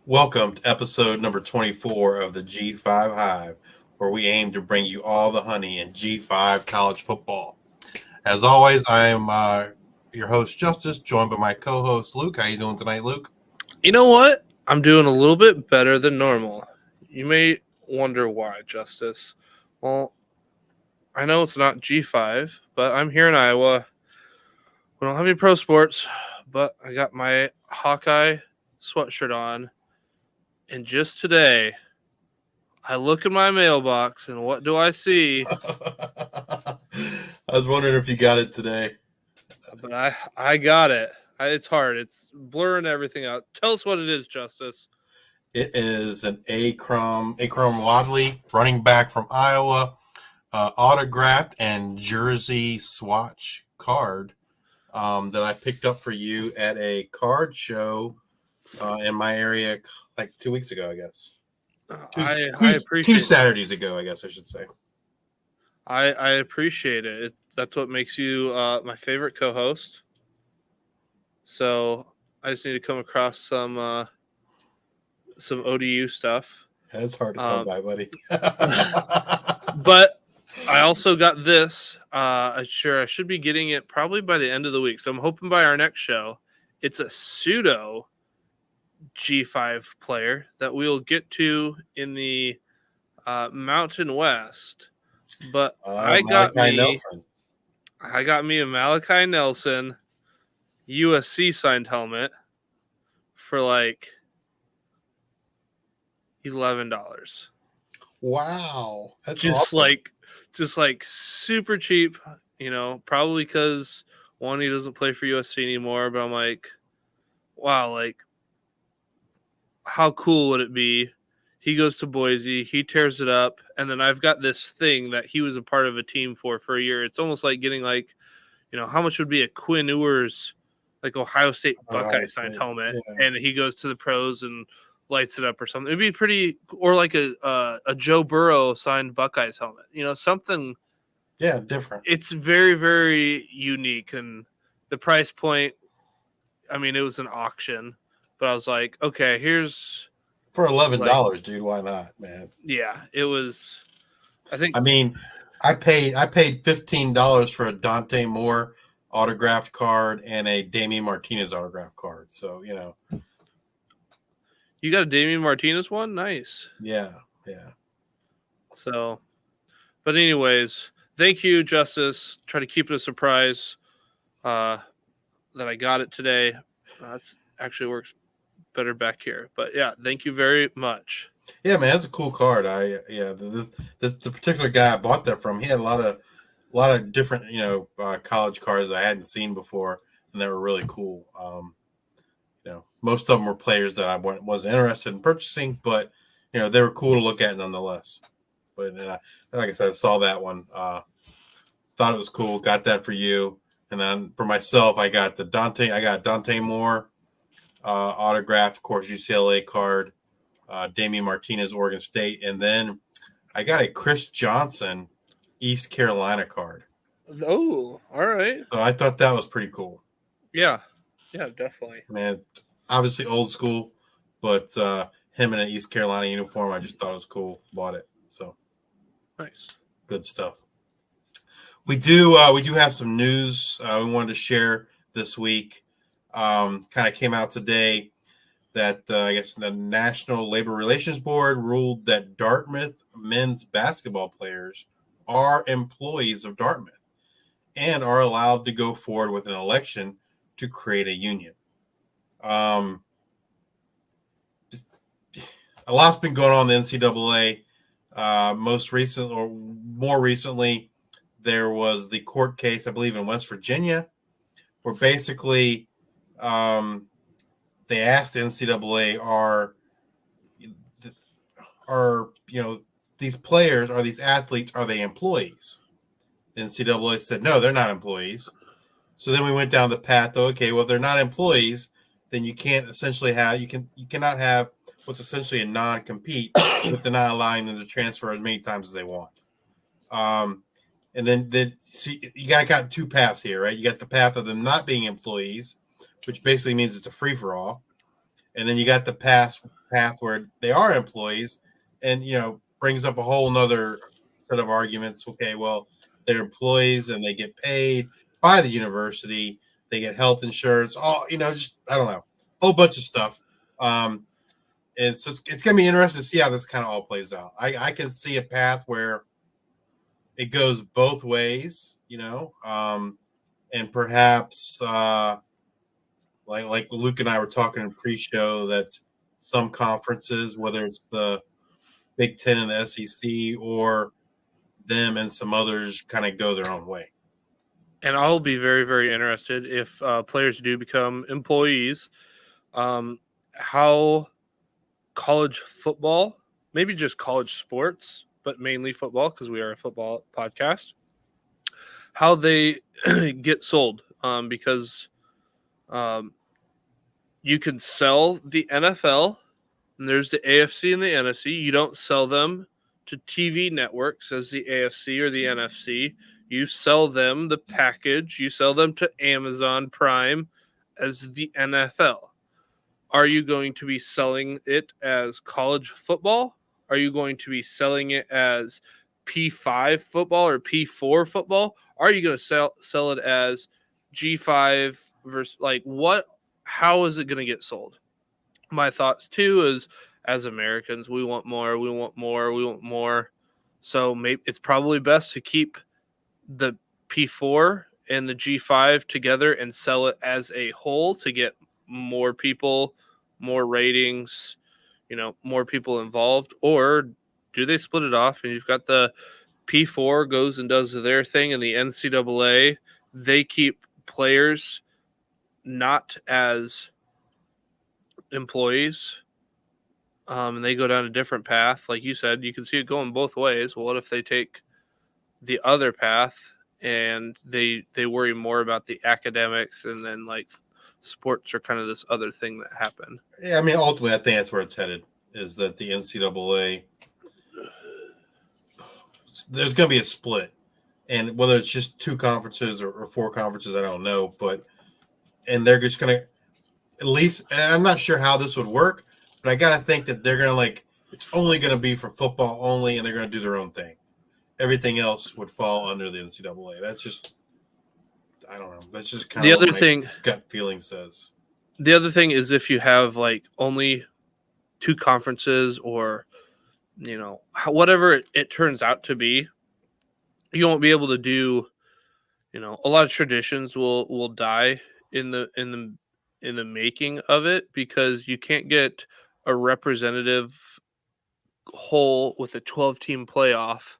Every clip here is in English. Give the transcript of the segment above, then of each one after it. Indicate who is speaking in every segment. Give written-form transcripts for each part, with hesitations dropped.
Speaker 1: Welcome to episode number 24 of the G5 Hive, where we aim to bring you all the honey in G5 college football. As always, I am your host, Justice, joined by my co-host, Luke. How you doing tonight, Luke?
Speaker 2: You know what? I'm doing a little bit better than normal. You may wonder why, Justice. Well, I know it's not G5, but I'm here in Iowa. We don't have any pro sports, but I got my Hawkeye sweatshirt on. And just today, I look in my mailbox, and what do I see?
Speaker 1: I was wondering if you got it today.
Speaker 2: But I got it. It's hard. It's blurring everything out. Tell us what it is, Justice.
Speaker 1: It is an Akron Wadley, running back from Iowa, autographed and jersey swatch card that I picked up for you at a card show in my area like 2 weeks ago, I guess.
Speaker 2: I
Speaker 1: Two
Speaker 2: appreciate
Speaker 1: Saturdays ago, I guess I should say.
Speaker 2: I appreciate it. That's what makes you my favorite co-host. So I just need to come across some ODU stuff.
Speaker 1: That's hard to come by, buddy.
Speaker 2: But I also got this. I should be getting it probably by the end of the week. So I'm hoping by our next show, it's a pseudo G5 player that we'll get to in the Mountain West. But I got me a Malachi Nelson USC signed helmet for like $11.
Speaker 1: Wow, that's
Speaker 2: just
Speaker 1: awesome.
Speaker 2: just like super cheap, probably because one, he doesn't play for USC anymore, but I'm like, wow, like how cool would it be? He goes to Boise, he tears it up, and then I've got this thing that he was a part of a team for a year. It's almost like getting like, how much would be a Quinn Ewers like Ohio State Buckeye signed helmet, and he goes to the pros and lights it up or something. It'd be pretty, or like a Joe Burrow signed Buckeyes helmet. Something.
Speaker 1: Yeah, different.
Speaker 2: It's very, very unique, and the price point. I mean, it was an auction, but I was like, okay, here's
Speaker 1: for $11, dude. Why not, man?
Speaker 2: Yeah, it was.
Speaker 1: I mean, I paid $15 for a Dante Moore autographed card and a Damian Martinez autographed card. So
Speaker 2: you got a Damian Martinez one, nice.
Speaker 1: Yeah.
Speaker 2: So, but anyways, thank you, Justice. Try to keep it a surprise that I got it today. That's actually works better back here. But yeah, thank you very much.
Speaker 1: Yeah, man, that's a cool card. The particular guy I bought that from, he had a lot of different college cards I hadn't seen before, and they were really cool. Most of them were players that I wasn't interested in purchasing, but they were cool to look at nonetheless. But then like I said, I saw that one, thought it was cool, got that for you, and then for myself, I got Dante Moore autographed, of course, UCLA card, Damian Martinez, Oregon State, and then I got a Chris Johnson East Carolina card.
Speaker 2: Oh, all right.
Speaker 1: So I thought that was pretty cool.
Speaker 2: Yeah, definitely.
Speaker 1: Man, obviously old school, but him in an East Carolina uniform, I just thought it was cool. Bought it. So
Speaker 2: nice,
Speaker 1: good stuff. We do have some news we wanted to share this week. Kind of came out today that I guess the National Labor Relations Board ruled that Dartmouth men's basketball players are employees of Dartmouth and are allowed to go forward with an election to create a union. A lot's been going on in the NCAA. More recently, there was the court case, I believe, in West Virginia, where basically they asked the NCAA, are these players, are these athletes, are they employees? The NCAA said, no, they're not employees. So then we went down the path, okay, well, if they're not employees, then you can't essentially you cannot have what's essentially a non-compete with not allowing them to transfer as many times as they want. And then so you got two paths here, right? You got the path of them not being employees, which basically means it's a free-for-all. And then you got the path path where they are employees, and brings up a whole nother set of arguments. Okay, well, they're employees and they get paid by the university. They get health insurance. All just I don't know, a whole bunch of stuff. And so it's gonna be interesting to see how this kind of all plays out. I can see a path where it goes both ways, and perhaps like Luke and I were talking in pre-show that some conferences, whether it's the Big Ten and the SEC or them and some others, kind of go their own way.
Speaker 2: And I'll be very, very interested if players do become employees, how college football, maybe just college sports, but mainly football because we are a football podcast, how they get sold, because you can sell the NFL, and there's the AFC and the NFC. You don't sell them to TV networks as the AFC or the NFC. You sell them the package. You sell them to Amazon Prime as the NFL. Are you going to be selling it as college football? Are you going to be selling it as P5 football or P4 football? Are you going to sell it as G5 versus what? How is it going to get sold? My thoughts too is, as Americans, we want more, we want more, we want more. So maybe it's probably best to keep the P4 and the G5 together and sell it as a whole to get more people, more ratings, more people involved. Or do they split it off and you've got the P4 goes and does their thing, and the NCAA, they keep players not as employees, and they go down a different path. Like you said, you can see it going both ways. Well, what if they take the other path and they worry more about the academics, and then sports are kind of this other thing that happened?
Speaker 1: Yeah, I mean, ultimately, I think that's where it's headed. Is that the NCAA? There's going to be a split, and whether it's just two conferences or four conferences, I don't know. And they're just going to, at least, and I'm not sure how this would work, but I got to think that they're going to it's only going to be for football only, and they're going to do their own thing. Everything else would fall under the NCAA. That's just, I don't know. That's just kind of what my gut feeling says.
Speaker 2: The other thing is, if you have only two conferences, or whatever it turns out to be, you won't be able to do, a lot of traditions will die in the making of it, because you can't get a representative whole with a 12-team playoff,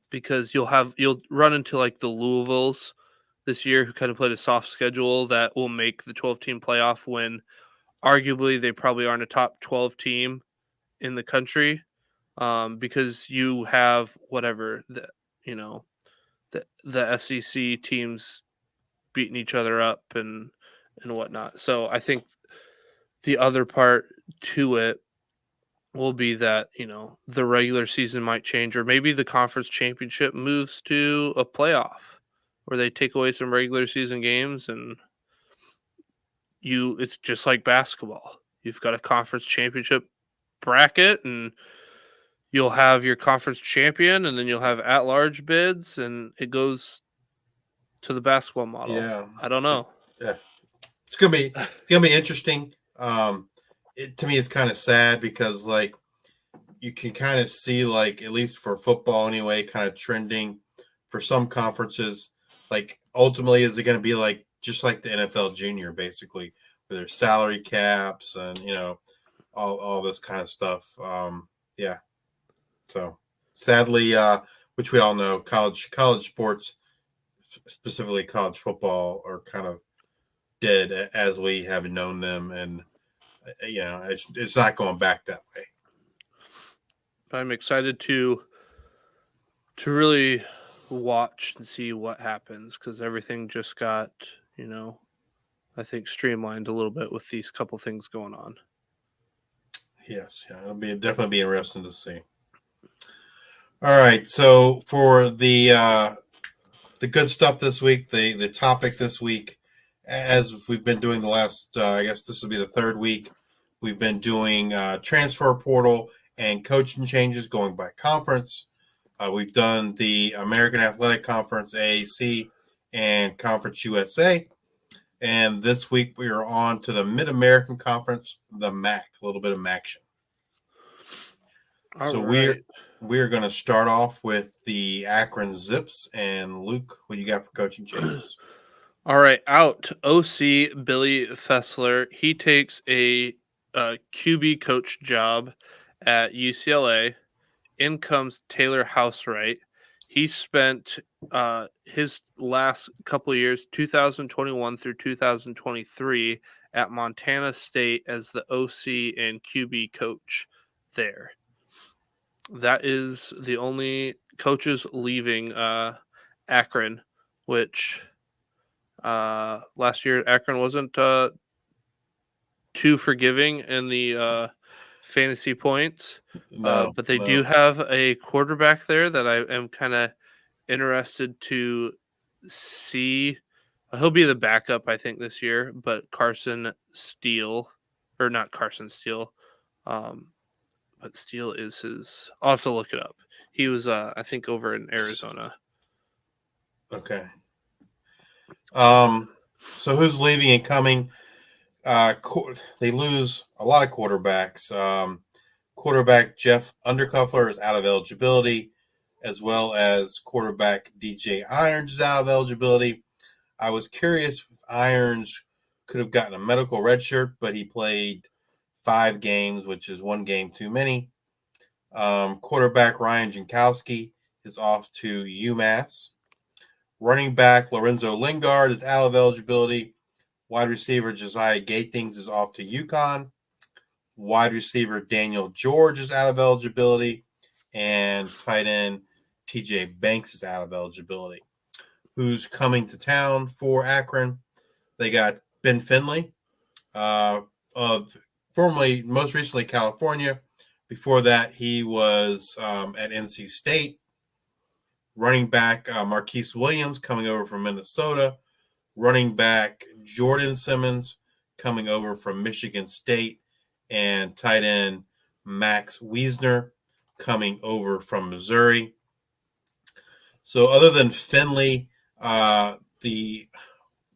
Speaker 2: because you'll run into the Louisvilles this year, who kind of played a soft schedule that will make the 12-team playoff, when arguably they probably aren't a top 12 team in the country, because you have whatever the SEC teams beating each other up and whatnot. So I think the other part to it will be that the regular season might change, or maybe the conference championship moves to a playoff where they take away some regular season games, and it's just like basketball. You've got a conference championship bracket, and you'll have your conference champion, and then you'll have at-large bids, and it goes to the basketball model.
Speaker 1: Yeah,
Speaker 2: I don't know.
Speaker 1: Yeah, it's gonna be interesting. To me, it's kind of sad because you can kind of see at least for football anyway, kind of trending for some conferences. Ultimately, is it going to be just like the NFL junior, basically, where there's salary caps and all this kind of stuff. Yeah. So sadly, which we all know, college sports, specifically college football, are kind of dead as we have known them, and it's not going back that way.
Speaker 2: I'm excited to really watch and see what happens, because everything just got I think streamlined a little bit with these couple things going on.
Speaker 1: Yes, yeah, it'll definitely be interesting to see. All right, so for the good stuff this week, the topic this week, as we've been doing the last, I guess this will be the third week, We've been doing transfer portal and coaching changes going by conference. We've done the American Athletic Conference AAC and Conference USA. And this week we are on to the Mid American Conference, the MAC, a little bit of action.
Speaker 2: All
Speaker 1: So
Speaker 2: right.
Speaker 1: we're going to start off with the Akron Zips. And Luke, what do you got for coaching changes?
Speaker 2: All right, out OC Billy Fessler. He takes a QB coach job at UCLA. In comes Taylor Housewright. He spent his last couple of years, 2021 through 2023, at Montana State as the OC and QB coach there. That is the only coaches leaving Akron, which last year Akron wasn't too forgiving in the fantasy points.
Speaker 1: No,
Speaker 2: But they do
Speaker 1: no.
Speaker 2: have a quarterback there that I am kind of interested to see. He'll be the backup, I think, this year. But Carson Steele, or not Carson Steele, but Steele is his. I'll have to look it up. He was, I think, over in Arizona.
Speaker 1: Okay. So who's leaving and coming? They lose a lot of quarterbacks. Quarterback Jeff Undercuffler is out of eligibility, as well as quarterback DJ Irons is out of eligibility. I was curious if Irons could have gotten a medical red shirt, but he played 5 games, which is 1 game too many. Quarterback Ryan Jankowski is off to UMass. Running back Lorenzo Lingard is out of eligibility. Wide receiver Josiah Gathings is off to UConn. Wide receiver Daniel George is out of eligibility. And tight end TJ Banks is out of eligibility. Who's coming to town for Akron? They got Ben Finley, of formerly, most recently, California. Before that, he was at NC State. Running back Marquise Williams coming over from Minnesota. Running back Jordan Simmons coming over from Michigan State. And tight end Max Wiesner coming over from Missouri. So other than Finley, the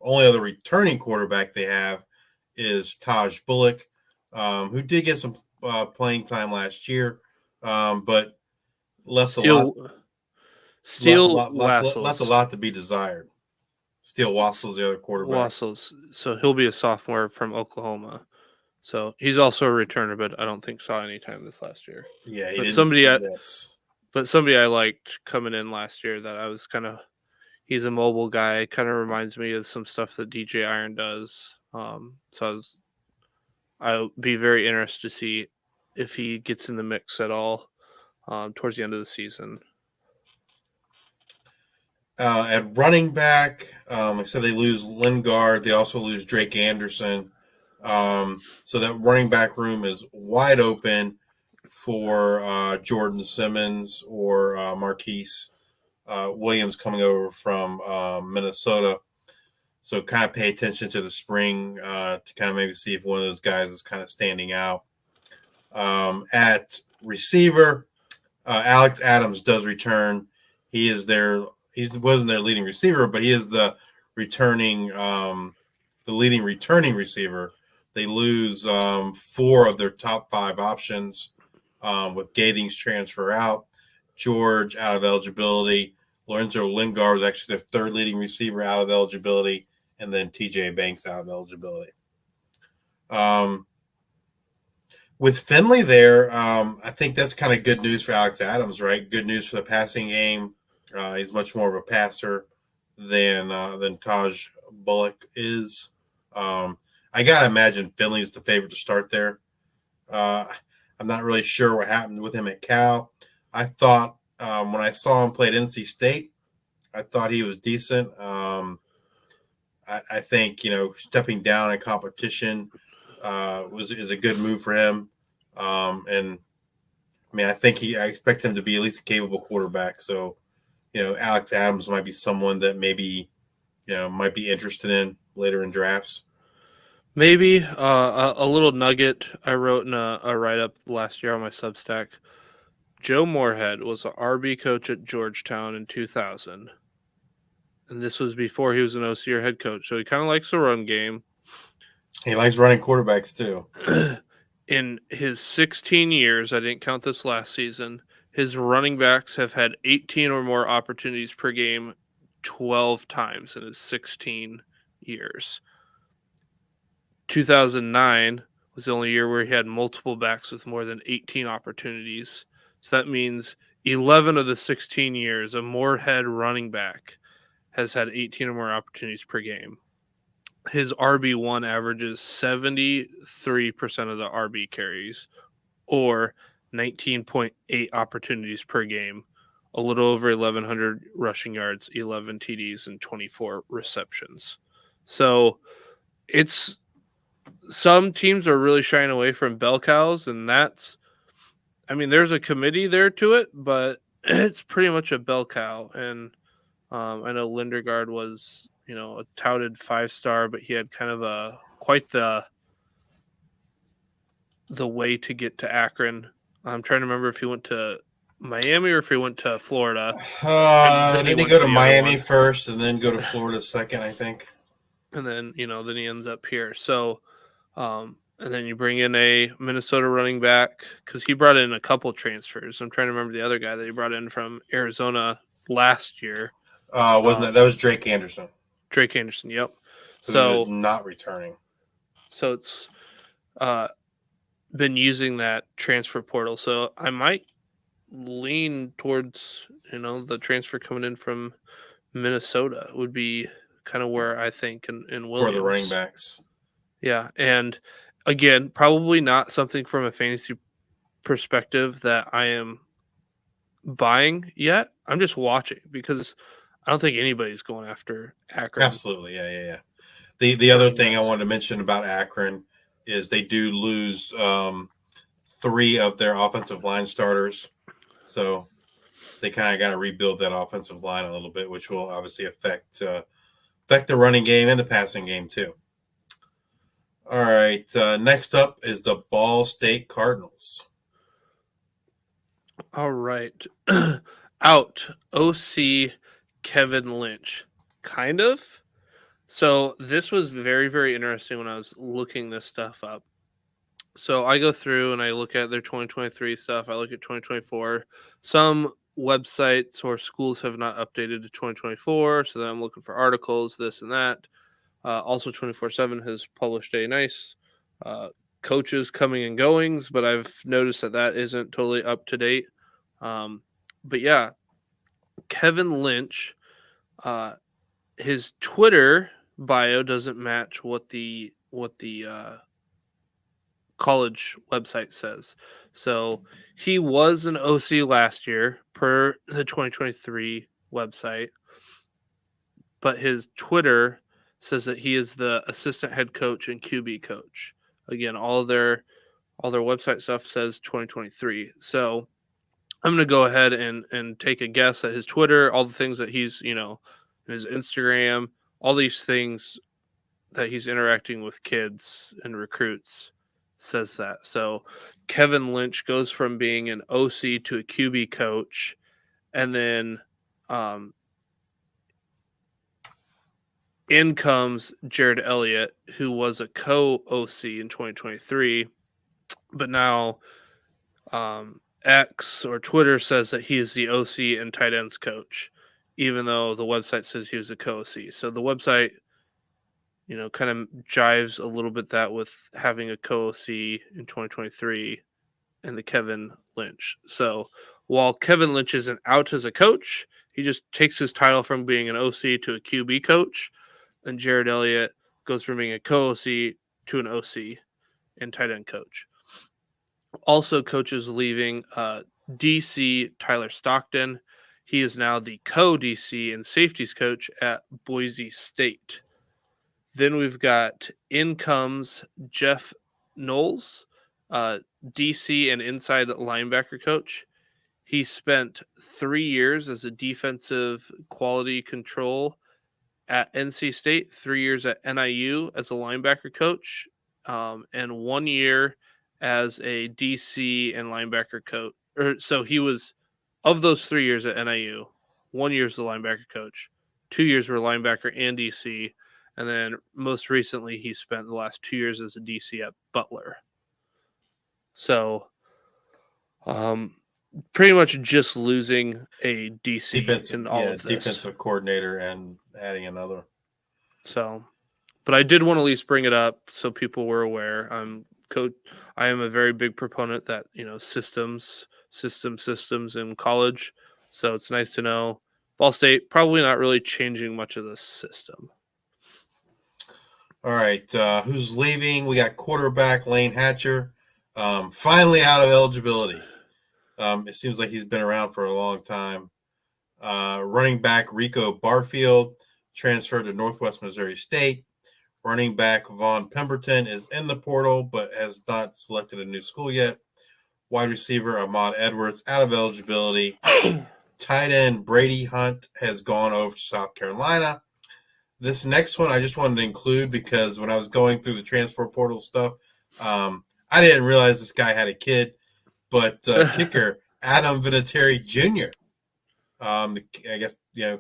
Speaker 1: only other returning quarterback they have is Taj Bullock, who did get some playing time last year, but left a lot
Speaker 2: Steel
Speaker 1: left a
Speaker 2: Wassels.
Speaker 1: lot to be desired. Steele Wassel's the other quarterback.
Speaker 2: Wassels. So he'll be a sophomore from Oklahoma. So he's also a returner, but I don't think saw any time this last year.
Speaker 1: Yeah, he
Speaker 2: But
Speaker 1: didn't
Speaker 2: somebody,
Speaker 1: see this.
Speaker 2: but somebody I liked coming in last year that I was kind of. He's a mobile guy. Kind of reminds me of some stuff that DJ Iron does. So I'll be very interested to see if he gets in the mix at all towards the end of the season.
Speaker 1: At running back, like I said, they lose Lingard. They also lose Drake Anderson. So that running back room is wide open for Jordan Simmons or Marquise Williams coming over from Minnesota. So kind of pay attention to the spring to kind of maybe see if one of those guys is kind of standing out. At receiver, Alex Adams does return. He is their he wasn't their leading receiver, but he is the leading returning receiver. They lose 4 of their top 5 options with Gathings transfer out, George out of eligibility, Lorenzo Lingard was actually their 3rd leading receiver out of eligibility, and then TJ Banks out of eligibility. With Finley there, I think that's kind of good news for Alex Adams, right? Good news for the passing game. He's much more of a passer than Taj Bullock is. I gotta imagine Finley's the favorite to start there. I'm not really sure what happened with him at Cal. I thought when I saw him play at NC State, I thought he was decent. I think stepping down in competition is a good move for him. And I mean, I expect him to be at least a capable quarterback. So, Alex Adams might be someone that maybe, might be interested in later in drafts.
Speaker 2: Maybe a little nugget I wrote in a write up last year on my Substack. Joe Moorhead was an RB coach at Georgetown in 2000, and this was before he was an OC or head coach. So he kind of likes the run game.
Speaker 1: He likes running quarterbacks too.
Speaker 2: In his 16 years, I didn't count this last season, his running backs have had 18 or more opportunities per game 12 times in his 16 years. 2009 was the only year where he had multiple backs with more than 18 opportunities. So that means 11 of the 16 years, a Moorhead running back has had 18 or more opportunities per game. His RB1 averages 73% of the RB carries, or 19.8 opportunities per game, a little over 1,100 rushing yards, 11 TDs, and 24 receptions. So it's some teams are really shying away from bell cows, and that's, I mean, there's a committee there to it, but it's pretty much a bell cow. And I know Lindergaard was, a touted 5-star, but he had kind of a quite the way to get to Akron. I'm trying to remember if he went to Miami or if he went to Florida, and then he
Speaker 1: Didn't he
Speaker 2: went
Speaker 1: go
Speaker 2: to
Speaker 1: to
Speaker 2: the other
Speaker 1: Miami
Speaker 2: one,
Speaker 1: first and then go to Florida second? I think.
Speaker 2: and then then he ends up here. So, and then you bring in a Minnesota running back because he brought in a couple transfers. I'm trying to remember the other guy that he brought in from Arizona last year.
Speaker 1: Wasn't that was Drake Anderson,
Speaker 2: Drake Anderson. Yep.
Speaker 1: who is
Speaker 2: So,
Speaker 1: not returning.
Speaker 2: so it's uh, been using that transfer portal. So I might lean towards the transfer coming in from Minnesota would be kind of where I think in
Speaker 1: For the running
Speaker 2: Williams.
Speaker 1: backs.
Speaker 2: Yeah, and again, probably not something from a fantasy perspective that I am buying yet. I'm just watching because I don't think anybody's going after Akron
Speaker 1: Absolutely, yeah. The other
Speaker 2: running
Speaker 1: thing I
Speaker 2: backs.
Speaker 1: wanted to mention about Akron is they do lose 3 of their offensive line starters, so they kind of got to rebuild that offensive line a little bit, which will obviously affect the running game and the passing game too. All right, next up is the Ball State Cardinals.
Speaker 2: All right. Out OC Kevin Lynch. Kind of. So this was very, very interesting when I was looking this stuff up. So I go through and I look at their 2023 stuff. I look at 2024. Some websites or schools have not updated to 2024. So then I'm looking for articles, this and that. Also, 24/7 has published a nice uh, coaches coming and goings, but I've noticed that isn't totally up to date. But yeah, Kevin Lynch, uh, his Twitter bio doesn't match what the college website says. So he was an OC last year per the 2023 website, but his Twitter says that he is the assistant head coach and QB coach. Again, all their website stuff says 2023. So I'm gonna go ahead and take a guess at his Twitter, all the things that he's his Instagram, all these things that he's interacting with kids and recruits says that. So Kevin Lynch goes from being an OC to a QB coach, and then um, in comes Jared Elliott, who was a co-OC in 2023, but now X or Twitter says that he is the OC and tight ends coach, even though the website says he was a co-OC. So the website, kind of jives a little bit that with having a co-OC in 2023 and the Kevin Lynch. So while Kevin Lynch isn't out as a coach, he just takes his title from being an OC to a QB coach, and Jared Elliott goes from being a co-OC to an OC and tight end coach. Also, coaches leaving DC Tyler Stockton. He is now the co-DC and safeties coach at Boise State. Then we've got in comes Jeff Knowles, DC and inside linebacker coach. He spent 3 years as a defensive quality control at NC State, 3 years at NIU as a linebacker coach, and 1 year as a DC and linebacker coach. So he was, of those 3 years at NIU, 1 year as the linebacker coach, 2 years were linebacker and DC, and then most recently he spent the last 2 years as a DC at Butler. So, pretty much just losing a DC in all of this.
Speaker 1: Defensive coordinator and adding another.
Speaker 2: So, but I did want to at least bring it up so people were aware. I am a very big proponent that systems in college. So it's nice to know Ball State probably not really changing much of the system.
Speaker 1: All right, who's leaving? We got quarterback Lane Hatcher, finally out of eligibility. It seems like he's been around for a long time. Running back Rico Barfield transferred to Northwest Missouri State. Running back Vaughn Pemberton is in the portal but has not selected a new school yet. Wide receiver Ahmad Edwards out of eligibility. Tight end Brady Hunt has gone over to South Carolina. This next one I just wanted to include because when I was going through the transfer portal stuff, I didn't realize this guy had a kid. But kicker Adam Vinatieri Jr., I guess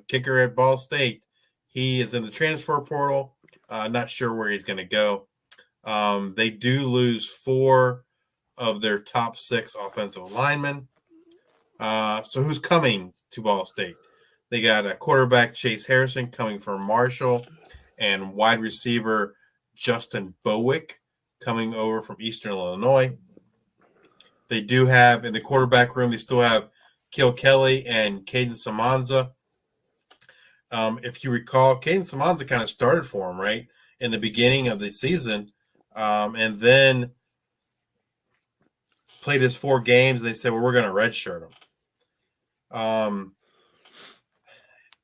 Speaker 1: kicker at Ball State, he is in the transfer portal. Not sure where he's going to go. They do lose 4 of their top 6 offensive linemen. So who's coming to Ball State? They got a quarterback Chase Harrison coming from Marshall, and wide receiver Justin Bowick coming over from Eastern Illinois. They do have, in the quarterback room, they still have Kill Kelly and Caden Samanza. If you recall, Caden Samanza kind of started for him, right, in the beginning of the season, and then played his 4 games. They said, well, we're going to redshirt him.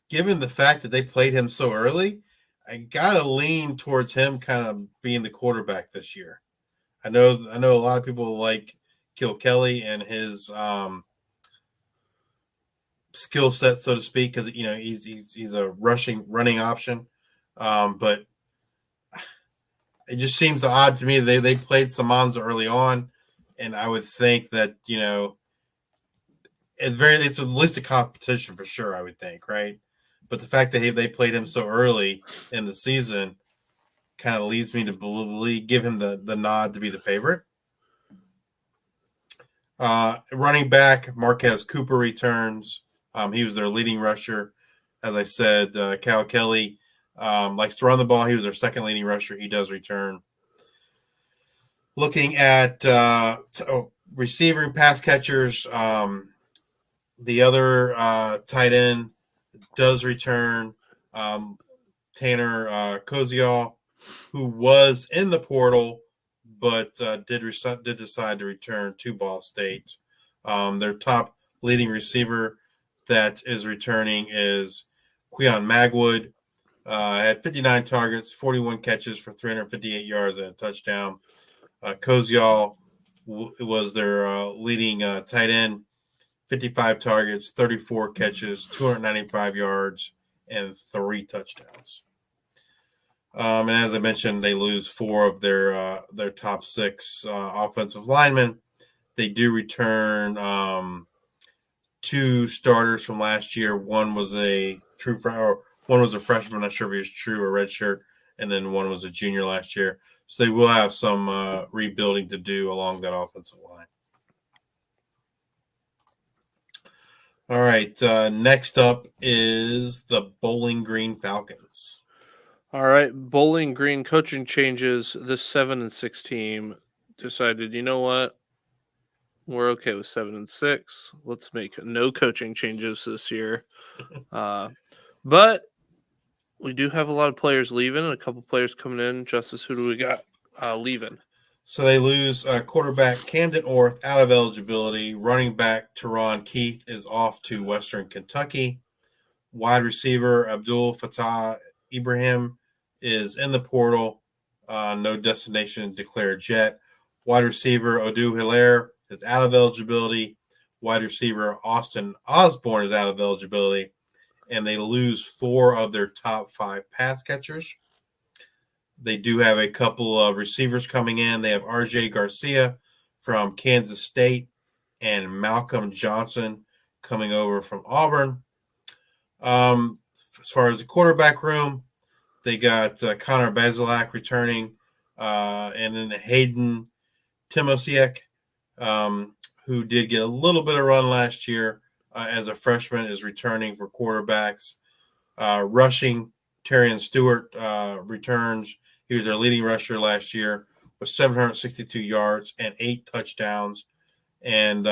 Speaker 1: Given the fact that they played him so early, I got to lean towards him kind of being the quarterback this year. I know a lot of people like Kill Kelly and his skill set, so to speak, because he's a running option, but it just seems odd to me. They played Samanza early on, and I would think that it's at least a competition for sure. I would think, right? But the fact that they played him so early in the season kind of leads me to give him the nod to be the favorite. Running back Marquez Cooper returns. He was their leading rusher. As I said, Cal Kelly likes to run the ball. He was their second leading rusher. He does return. Looking at receiving pass catchers, the other tight end does return. Tanner Koziol, who was in the portal but did decide to return to Ball State. Their top leading receiver that is returning is Queon Magwood. Had 59 targets, 41 catches for 358 yards and a touchdown. Koziol was their leading tight end, 55 targets, 34 catches, 295 yards, and 3 touchdowns. And as I mentioned, they lose 4 of their top 6 offensive linemen. They do return 2 starters from last year. One was a freshman. I'm not sure if he was true or redshirt, and then one was a junior last year. So they will have some rebuilding to do along that offensive line. All right, next up is the Bowling Green Falcons.
Speaker 2: All right, Bowling Green coaching changes. This 7-6 team decided, you know what? We're okay with 7-6. Let's make no coaching changes this year. But we do have a lot of players leaving and a couple players coming in. Justice, who do we got leaving?
Speaker 1: So they lose quarterback Camden Orth out of eligibility. Running back Teron Keith is off to Western Kentucky. Wide receiver Abdul Fattah Ibrahim is in the portal. No destination declared yet. Wide receiver Odu Hilaire is out of eligibility. Wide receiver Austin Osborne is out of eligibility. And they lose 4 of their top 5 pass catchers. They do have a couple of receivers coming in. They have RJ Garcia from Kansas State and Malcolm Johnson coming over from Auburn. As far as the quarterback room, they got Connor Bazelak returning, and then Hayden Timosiek, who did get a little bit of run last year as a freshman, is returning for quarterbacks. Rushing, Terrion Stewart returns. He was their leading rusher last year with 762 yards and 8 touchdowns. And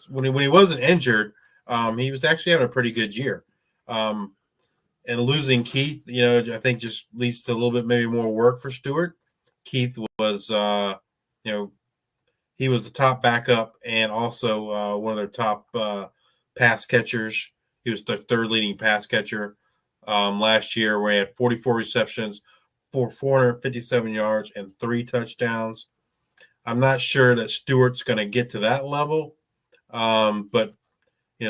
Speaker 1: when he wasn't injured, he was actually having a pretty good year. And losing Keith, I think just leads to a little bit maybe more work for Stewart. Keith was, he was the top backup and also one of their top pass catchers. He was the third leading pass catcher last year, where he had 44 receptions for 457 yards and 3 touchdowns. I'm not sure that Stewart's going to get to that level, but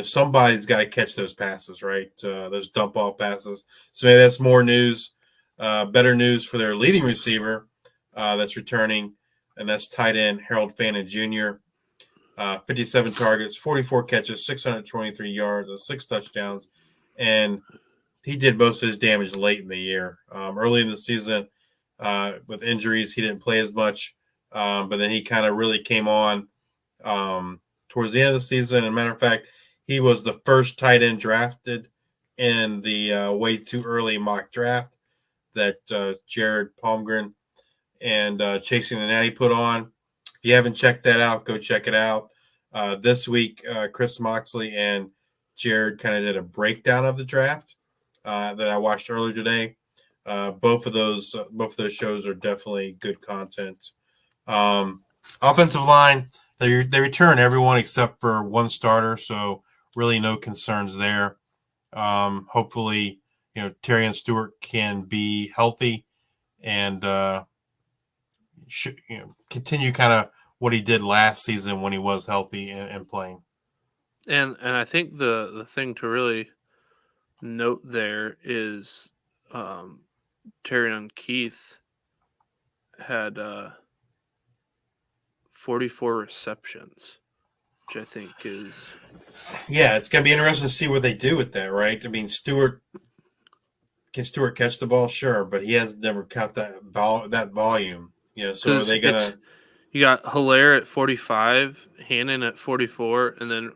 Speaker 1: somebody's got to catch those passes, right? Those dump off passes. So maybe that's more news, better news for their leading receiver that's returning, and that's tight end Harold Fannin Jr. 57 targets, 44 catches, 623 yards, and 6 touchdowns. And he did most of his damage late in the year. Early in the season, with injuries, he didn't play as much, but then he kind of really came on towards the end of the season. As a matter of fact, he was the first tight end drafted in the way too early mock draft that Jared Palmgren and Chasing the Natty put on. If you haven't checked that out, go check it out. This week, Chris Moxley and Jared kind of did a breakdown of the draft that I watched earlier today. Both of those shows are definitely good content. Offensive line, they return everyone except for one starter, so really no concerns there. Hopefully, Terrion Stewart can be healthy and continue kind of what he did last season when he was healthy and playing.
Speaker 2: And I think the thing to really note there is Terrion Keith had 44 receptions, which I think is...
Speaker 1: Yeah, it's going to be interesting to see what they do with that, right? I mean, can Stewart catch the ball? Sure, but he has never caught that volume. So are they going to...
Speaker 2: You got Hilaire at 45, Hannon at 44, and then you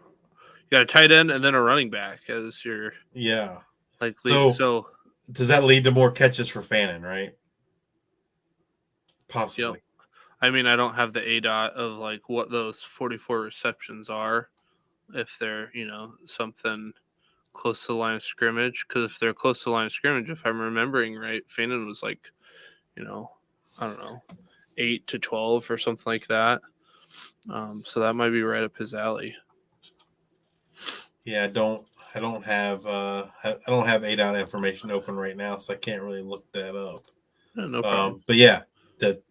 Speaker 2: got a tight end and then a running back as your lead. So
Speaker 1: does that lead to more catches for Fannin, right? Possibly.
Speaker 2: Yep. I mean, I don't have the ADOT of like what those 44 receptions are, if they're something close to the line of scrimmage. Because if they're close to the line of scrimmage, if I'm remembering right, Fannin was like, I don't know, 8 to 12 or something like that. So that might be right up his alley.
Speaker 1: Yeah, I don't have ADOT information open right now, so I can't really look that up.
Speaker 2: No problem.
Speaker 1: But yeah, that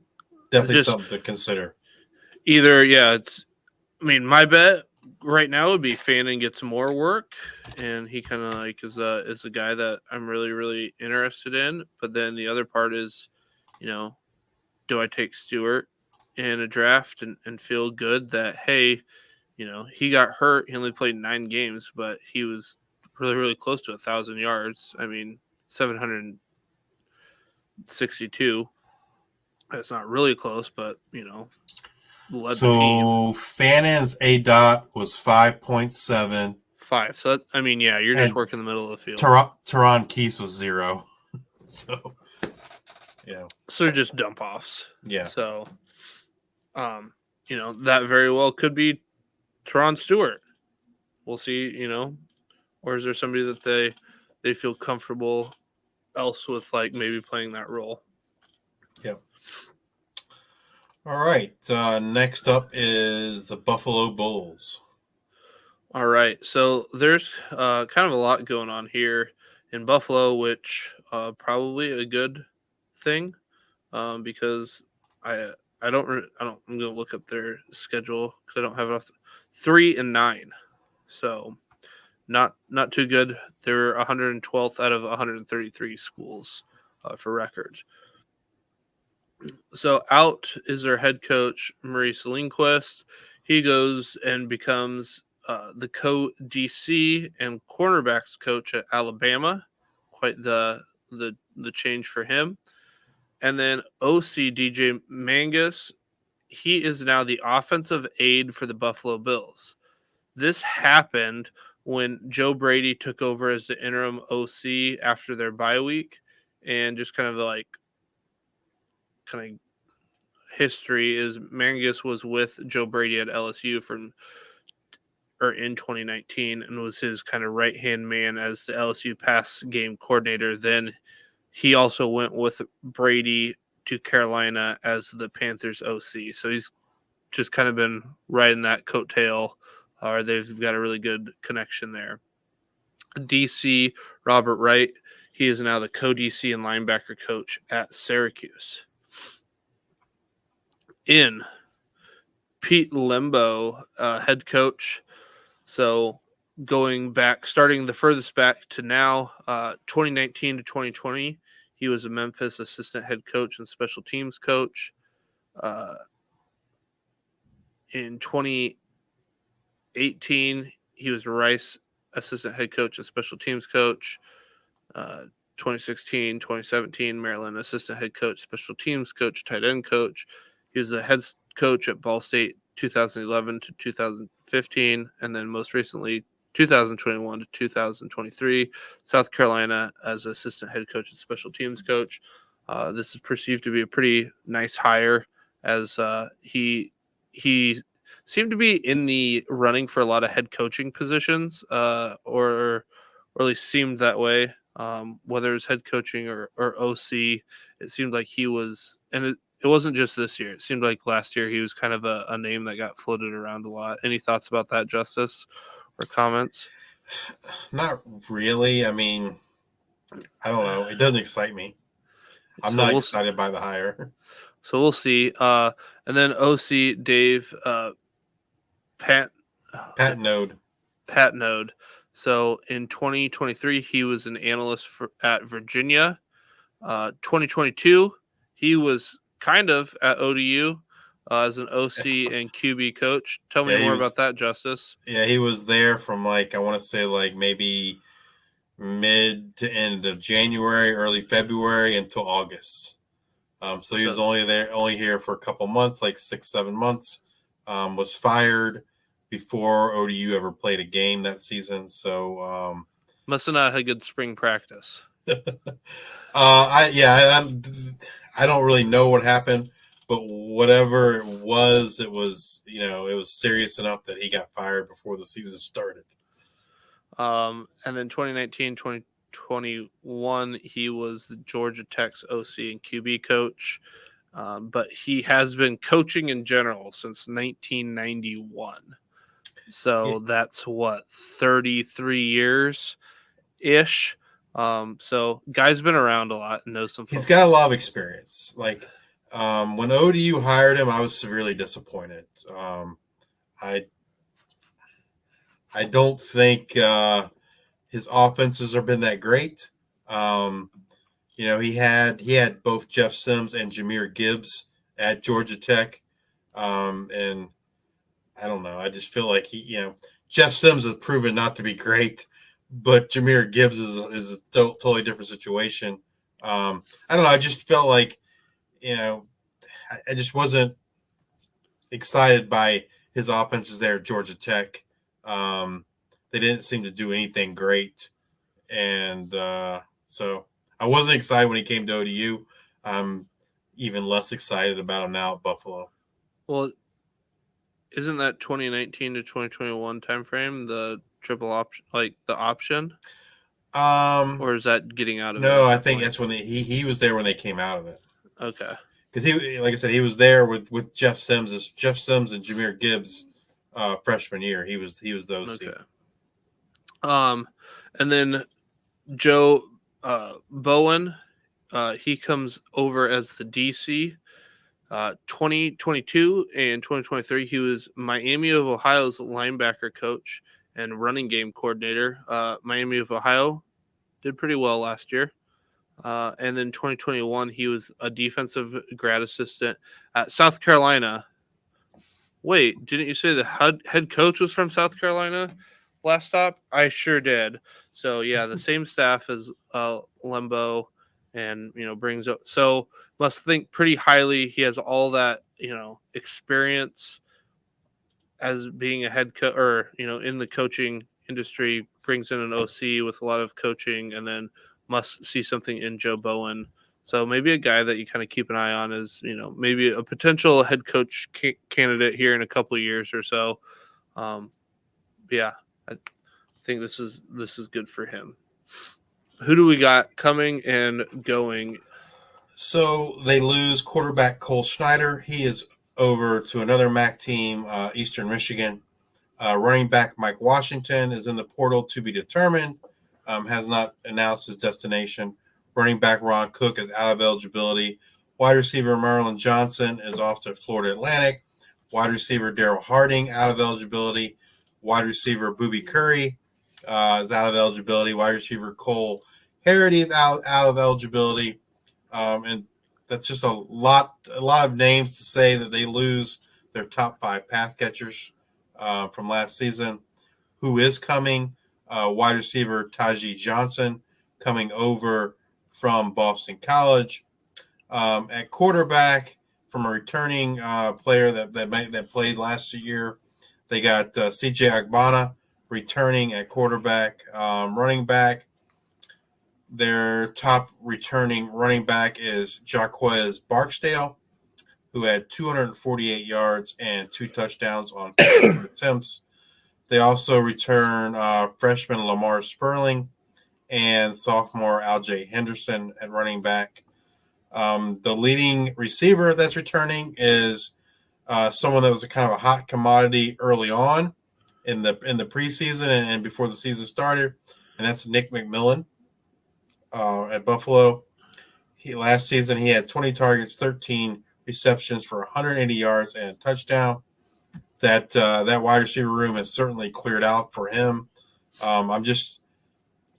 Speaker 1: definitely something to consider.
Speaker 2: Either my bet right now would be Fannin gets more work, and he kind of like is a guy that I'm really really interested in. But then the other part is, do I take Stewart in a draft and feel good that, hey, he got hurt. He only played 9 games, but he was really, really close to 1,000 yards. I mean, 762. That's not really close, but, led the team.
Speaker 1: So Fannin's ADOT was 5.7.
Speaker 2: 5. So, you're just working the middle of the field.
Speaker 1: Teron Keith was 0. So, yeah.
Speaker 2: So they're just dump offs.
Speaker 1: Yeah.
Speaker 2: So, that very well could be Teron Stewart. We'll see, or is there somebody that they feel comfortable else with, like maybe playing that role?
Speaker 1: Yeah. All right. Next up is the Buffalo Bulls.
Speaker 2: All right. So there's kind of a lot going on here in Buffalo, which probably a good thing because I'm going to look up their schedule because I don't have enough. 3-9, so not too good. They're 112th out of 133 schools for records. So out is their head coach, Maurice Lindquist. He goes and becomes the co-DC and cornerbacks coach at Alabama. Quite the change for him. And then OC DJ Mangus, he is now the offensive aide for the Buffalo Bills. This happened when Joe Brady took over as the interim OC after their bye week, and just kind of history is Mangus was with Joe Brady at LSU in 2019 and was his kind of right hand man as the LSU pass game coordinator. Then he also went with Brady to Carolina as the Panthers OC. So he's just kind of been riding that coattail, or they've got a really good connection there. DC Robert Wright, he is now the co-DC and linebacker coach at Syracuse. In Pete Lembo, head coach. So going back, starting the furthest back to now, 2019 to 2020, he was a Memphis assistant head coach and special teams coach. In 2018, he was Rice assistant head coach and special teams coach. 2016, 2017, Maryland assistant head coach, special teams coach, tight end coach. He was the head coach at Ball State 2011 to 2015, and then most recently 2021 to 2023, South Carolina as assistant head coach and special teams coach. This is perceived to be a pretty nice hire, as he seemed to be in the running for a lot of head coaching positions, or at least seemed that way. Whether it's head coaching or OC, it seemed like he was, and it wasn't just this year. It seemed like last year he was kind of a name that got floated around a lot. Any thoughts about that, Justice, or comments?
Speaker 1: Not really. I mean, I don't know. It doesn't excite me. I'm
Speaker 2: So
Speaker 1: not
Speaker 2: we'll
Speaker 1: excited by the hire.
Speaker 2: so we'll see. And then OC Dave Pat
Speaker 1: Pat Node.
Speaker 2: Pat Node. So in 2023, he was an analyst at Virginia. 2022, he was kind of at ODU as an OC and QB coach. Tell me more about that, Justice.
Speaker 1: Yeah, he was there from I want to say maybe mid to end of January, early February until August. So he was only here for a couple months, like 6-7 months. Was fired before ODU ever played a game that season. So
Speaker 2: must have not had good spring practice.
Speaker 1: I don't really know what happened, but whatever it was it was serious enough that he got fired before the season started.
Speaker 2: And then 2019, 2021, he was the Georgia Tech's OC and QB coach. But he has been coaching in general since 1991. So that's 33 years ish. So guy's been around a lot and knows some folks.
Speaker 1: He's got a lot of experience. When ODU hired him, I was severely disappointed. I don't think his offenses have been that great. He had both Jeff Sims and Jahmyr Gibbs at Georgia Tech, and I don't know. I just feel like Jeff Sims has proven not to be great, but Jahmyr Gibbs is a totally different situation. I don't know. I just felt like I just wasn't excited by his offenses there at Georgia Tech. They didn't seem to do anything great, and so I wasn't excited when he came to ODU. I'm even less excited about him now at Buffalo.
Speaker 2: Well, isn't that 2019 to 2021 timeframe the triple option, like the option? Or is that getting out of it?
Speaker 1: No, I think that's when he was there when they came out of it.
Speaker 2: Okay.
Speaker 1: Because he, like I said, he was there with Jeff Sims and Jahmyr Gibbs freshman year. He was those.
Speaker 2: Okay. And then Joe Bowen, he comes over as the DC. 2022 and 2023, he was Miami of Ohio's linebacker coach and running game coordinator. Miami of Ohio did pretty well last year. And then 2021, he was a defensive grad assistant at South Carolina. Wait, didn't you say the head coach was from South Carolina last stop? I sure did. So yeah, the same staff as Lembo, and brings up. So must think pretty highly. He has all that experience as being a head coach, or in the coaching industry. Brings in an OC with a lot of coaching, and then must see something in Joe Bowen. So maybe a guy that you kind of keep an eye on is maybe a potential head coach candidate here in a couple of years or so. Um, yeah, I think this is good for him. Who do we got coming and going?
Speaker 1: So they lose quarterback Cole Schneider. He is over to another MAC team, Eastern Michigan. Running back Mike Washington is in the portal to be determined, has not announced his destination. Running back Ron Cook is out of eligibility. Wide receiver Marilyn Johnson is off to Florida Atlantic. Wide receiver Daryl Harding out of eligibility. Wide receiver Booby Curry is out of eligibility. Wide receiver Cole Harity is out of eligibility. And that's just a lot of names to say that they lose their top 5 pass catchers from last season. Who is coming? Wide receiver Tajee Johnson coming over from Boston College. At quarterback, from a returning player that played last year, they got CJ Agbana returning at quarterback. Running back, their top returning running back is Jaquez Barksdale, who had 248 yards and 2 touchdowns on 54 attempts. They also return freshman Lamar Sperling and sophomore Aljay Henderson at running back. The leading receiver that's returning is someone that was a kind of a hot commodity early on in the preseason and before the season started, and that's Nick McMillan at Buffalo. Last season he had 20 targets, 13 receptions for 180 yards and a touchdown. That wide receiver room is certainly cleared out for him. I'm just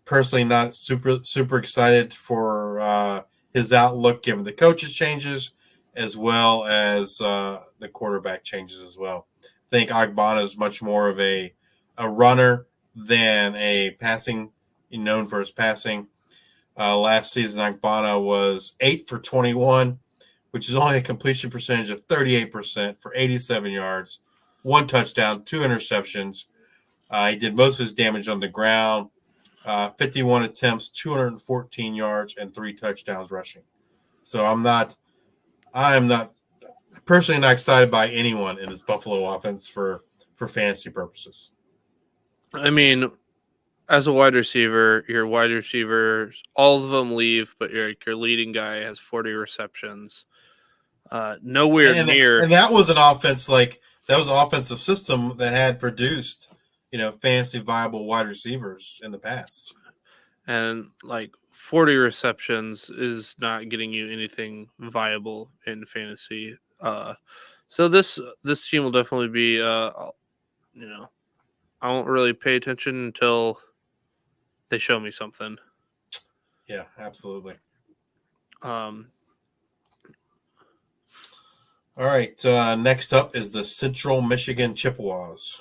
Speaker 1: personally not super excited for his outlook given the coaches changes as well as the quarterback changes as well. I think Agbana is much more of a runner than a passing, known for his passing. Last season, Agbana was 8 for 21, which is only a completion percentage of 38% for 87 yards, 1 touchdown, 2 interceptions. He did most of his damage on the ground. 51 attempts, 214 yards, and 3 touchdowns rushing. So I am not personally not excited by anyone in this Buffalo offense for fantasy purposes.
Speaker 2: I mean, as a wide receiver, your wide receivers, all of them leave, but your leading guy has 40 receptions. Nowhere near.
Speaker 1: And that was an offense that was an offensive system that had produced, fantasy viable wide receivers in the past.
Speaker 2: And 40 receptions is not getting you anything viable in fantasy. So this team will definitely be I won't really pay attention until they show me something.
Speaker 1: Yeah, absolutely.
Speaker 2: Um,
Speaker 1: All right. Next up is the Central Michigan Chippewas.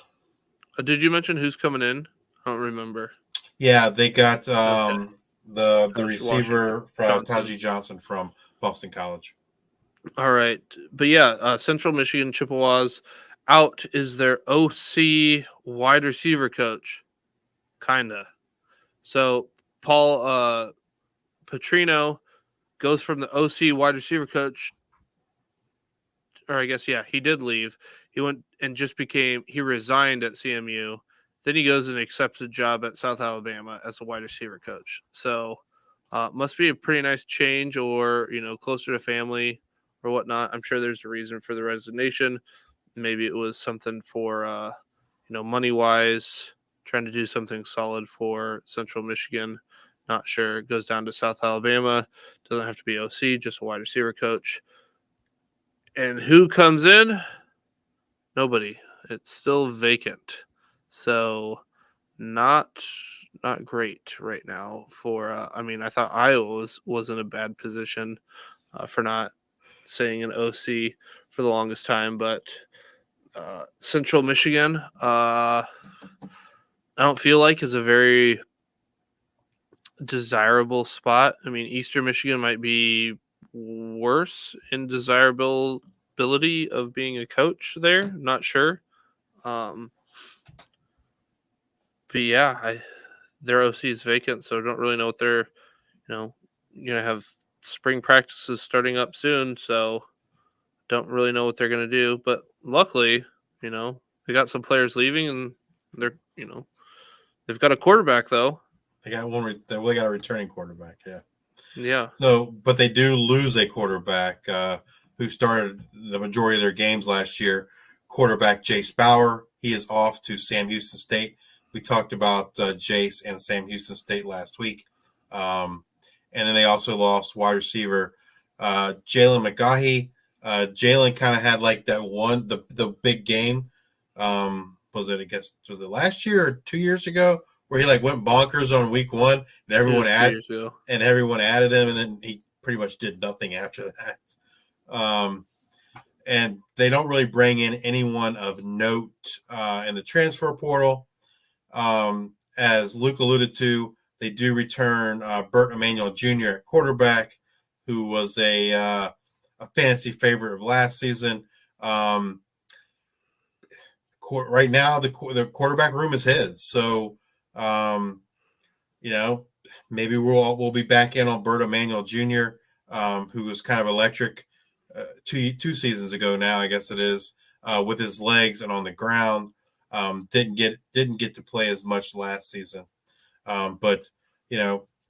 Speaker 2: did you mention who's coming in? I don't remember.
Speaker 1: Yeah, they got
Speaker 2: Okay.
Speaker 1: the receiver from Tajee Johnson from Boston College.
Speaker 2: All right. But yeah, Central Michigan Chippewas out is their OC wide receiver coach. Kinda. So Paul Petrino goes from the OC wide receiver coach, or I guess, yeah, he did leave. He went and he resigned at CMU. Then he goes and accepts a job at South Alabama as a wide receiver coach. So must be a pretty nice change, or, closer to family or whatnot. I'm sure there's a reason for the resignation. Maybe it was something for, money wise, trying to do something solid for Central Michigan. Not sure. It goes down to South Alabama. Doesn't have to be OC, just a wide receiver coach. And who comes in? Nobody. It's still vacant. So not not great right now. For I mean, I thought Iowa was in a bad position for not saying an OC for the longest time, but Central Michigan, I don't feel like is a very desirable spot. I mean, Eastern Michigan might be worse in desirability of being a coach there. Not sure. Um, but yeah, their OC is vacant, so I don't really know what they're, gonna have spring practices starting up soon, so don't really know what they're gonna do. But luckily, they got some players leaving, and they're, they've got a quarterback though.
Speaker 1: They got one. They got a returning quarterback. Yeah.
Speaker 2: Yeah.
Speaker 1: So, but they do lose a quarterback who started the majority of their games last year. Quarterback Jace Bauer. He is off to Sam Houston State. We talked about Jace and Sam Houston State last week. And then they also lost wide receiver Jalen McGahee. Jalen kind of had like that one, the big game. Was it last year or 2 years ago where he like went bonkers on week one and
Speaker 2: It was 2 years ago.
Speaker 1: everyone added him, and then he pretty much did nothing after that. And they don't really bring in anyone of note in the transfer portal. As Luke alluded to, they do return Burt Emanuel Jr. at quarterback, who was a fantasy favorite of last season. Right now, the quarterback room is his. So, maybe we'll be back in on Burt Emanuel Jr., who was kind of electric 2 seasons ago now, I guess it is, with his legs and on the ground. Didn't get to play as much last season, but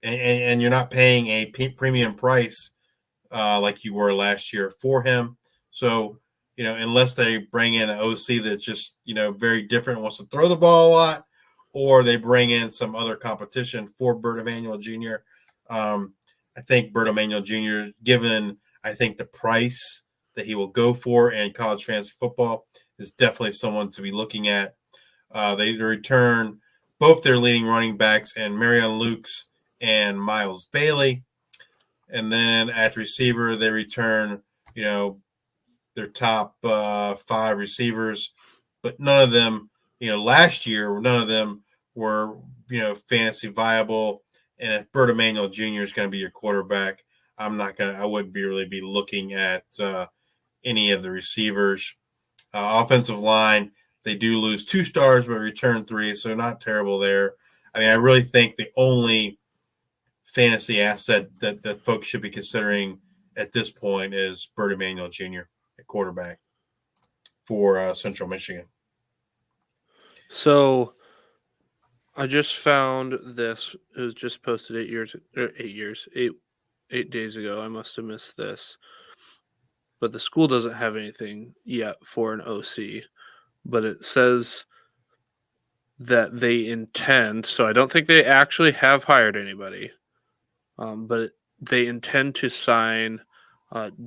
Speaker 1: and you're not paying a premium price like you were last year for him. So unless they bring in an OC that's just very different, wants to throw the ball a lot, or they bring in some other competition for Burt Emanuel Jr. I think Burt Emanuel Jr., given I think the price that he will go for in college fantasy football, is definitely someone to be looking at. They return both their leading running backs, and Marion Lukes and Miles Bailey. And then at receiver, they return, their top 5 receivers, but none of them, last year, none of them were, fantasy viable. And if Burt Emanuel Jr. is going to be your quarterback, I wouldn't really be looking at any of the receivers. Offensive line, they do lose 2 stars, but return 3, so not terrible there. I mean, I really think the only fantasy asset that folks should be considering at this point is Burt Emanuel Jr. at quarterback for Central Michigan.
Speaker 2: So I just found this. It was just posted 8 days ago. I must have missed this. But the school doesn't have anything yet for an OC. But it says that they intend, so I don't think they actually have hired anybody, but they intend to sign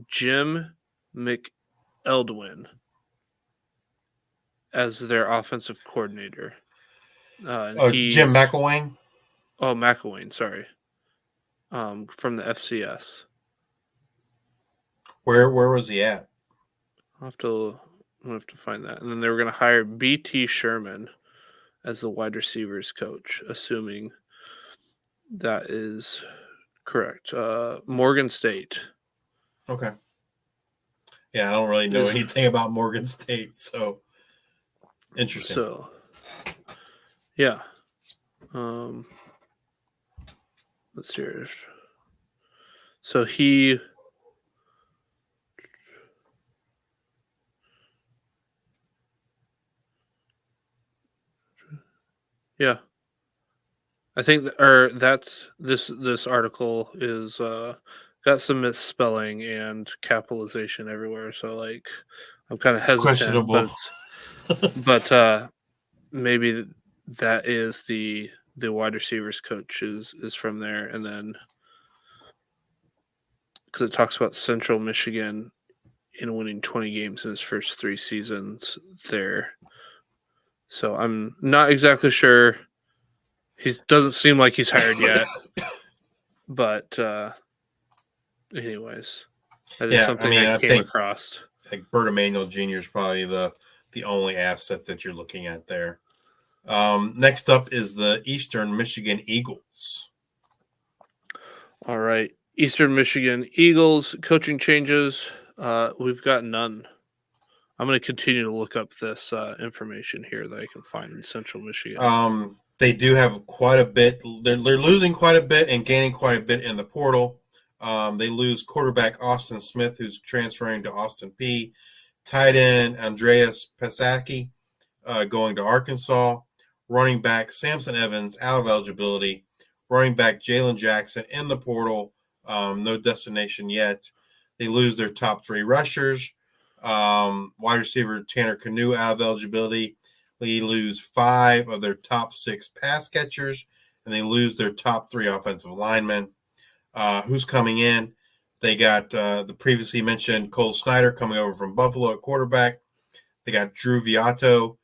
Speaker 2: Jim McElwin as their offensive coordinator.
Speaker 1: Jim McElwain?
Speaker 2: Oh, McElwain, sorry. From the FCS.
Speaker 1: Where was he at?
Speaker 2: I'll have to find that. And then they were going to hire B.T. Sherman as the wide receivers coach, assuming that is correct. Morgan State.
Speaker 1: Okay. Yeah, I don't really know anything about Morgan State, so interesting.
Speaker 2: So, yeah. Let's see. So he. Yeah. I think that's this article is got some misspelling and capitalization everywhere, so like I'm kind of hesitant,
Speaker 1: questionable.
Speaker 2: but maybe that is the wide receivers coach is from there, and then because it talks about Central Michigan in winning 20 games in his first 3 seasons there. So I'm not exactly sure He doesn't seem like he's hired yet. But anyways, that is
Speaker 1: Yeah, I
Speaker 2: something
Speaker 1: mean,
Speaker 2: I
Speaker 1: I
Speaker 2: came
Speaker 1: think
Speaker 2: across.
Speaker 1: like Bert Emanuel Jr. is probably the only asset that you're looking at there. Next up is the Eastern Michigan Eagles.
Speaker 2: All right. Eastern Michigan Eagles coaching changes. We've got none. I'm going to continue to look up this information here that I can find in Central Michigan.
Speaker 1: They do have quite a bit. They're losing quite a bit and gaining quite a bit in the portal. They lose quarterback Austin Smith, who's transferring to Austin P. Tight end Andreas Pasaki going to Arkansas. Running back Samson Evans out of eligibility. Running back Jalen Jackson in the portal. No destination yet. They lose their top three rushers. Wide receiver Tanner Canoe out of eligibility. They lose 5 of their top 6 pass catchers, and they lose their top 3 offensive linemen. Who's coming in? They got the previously mentioned Cole Snyder coming over from Buffalo at quarterback. They got Drew Viato,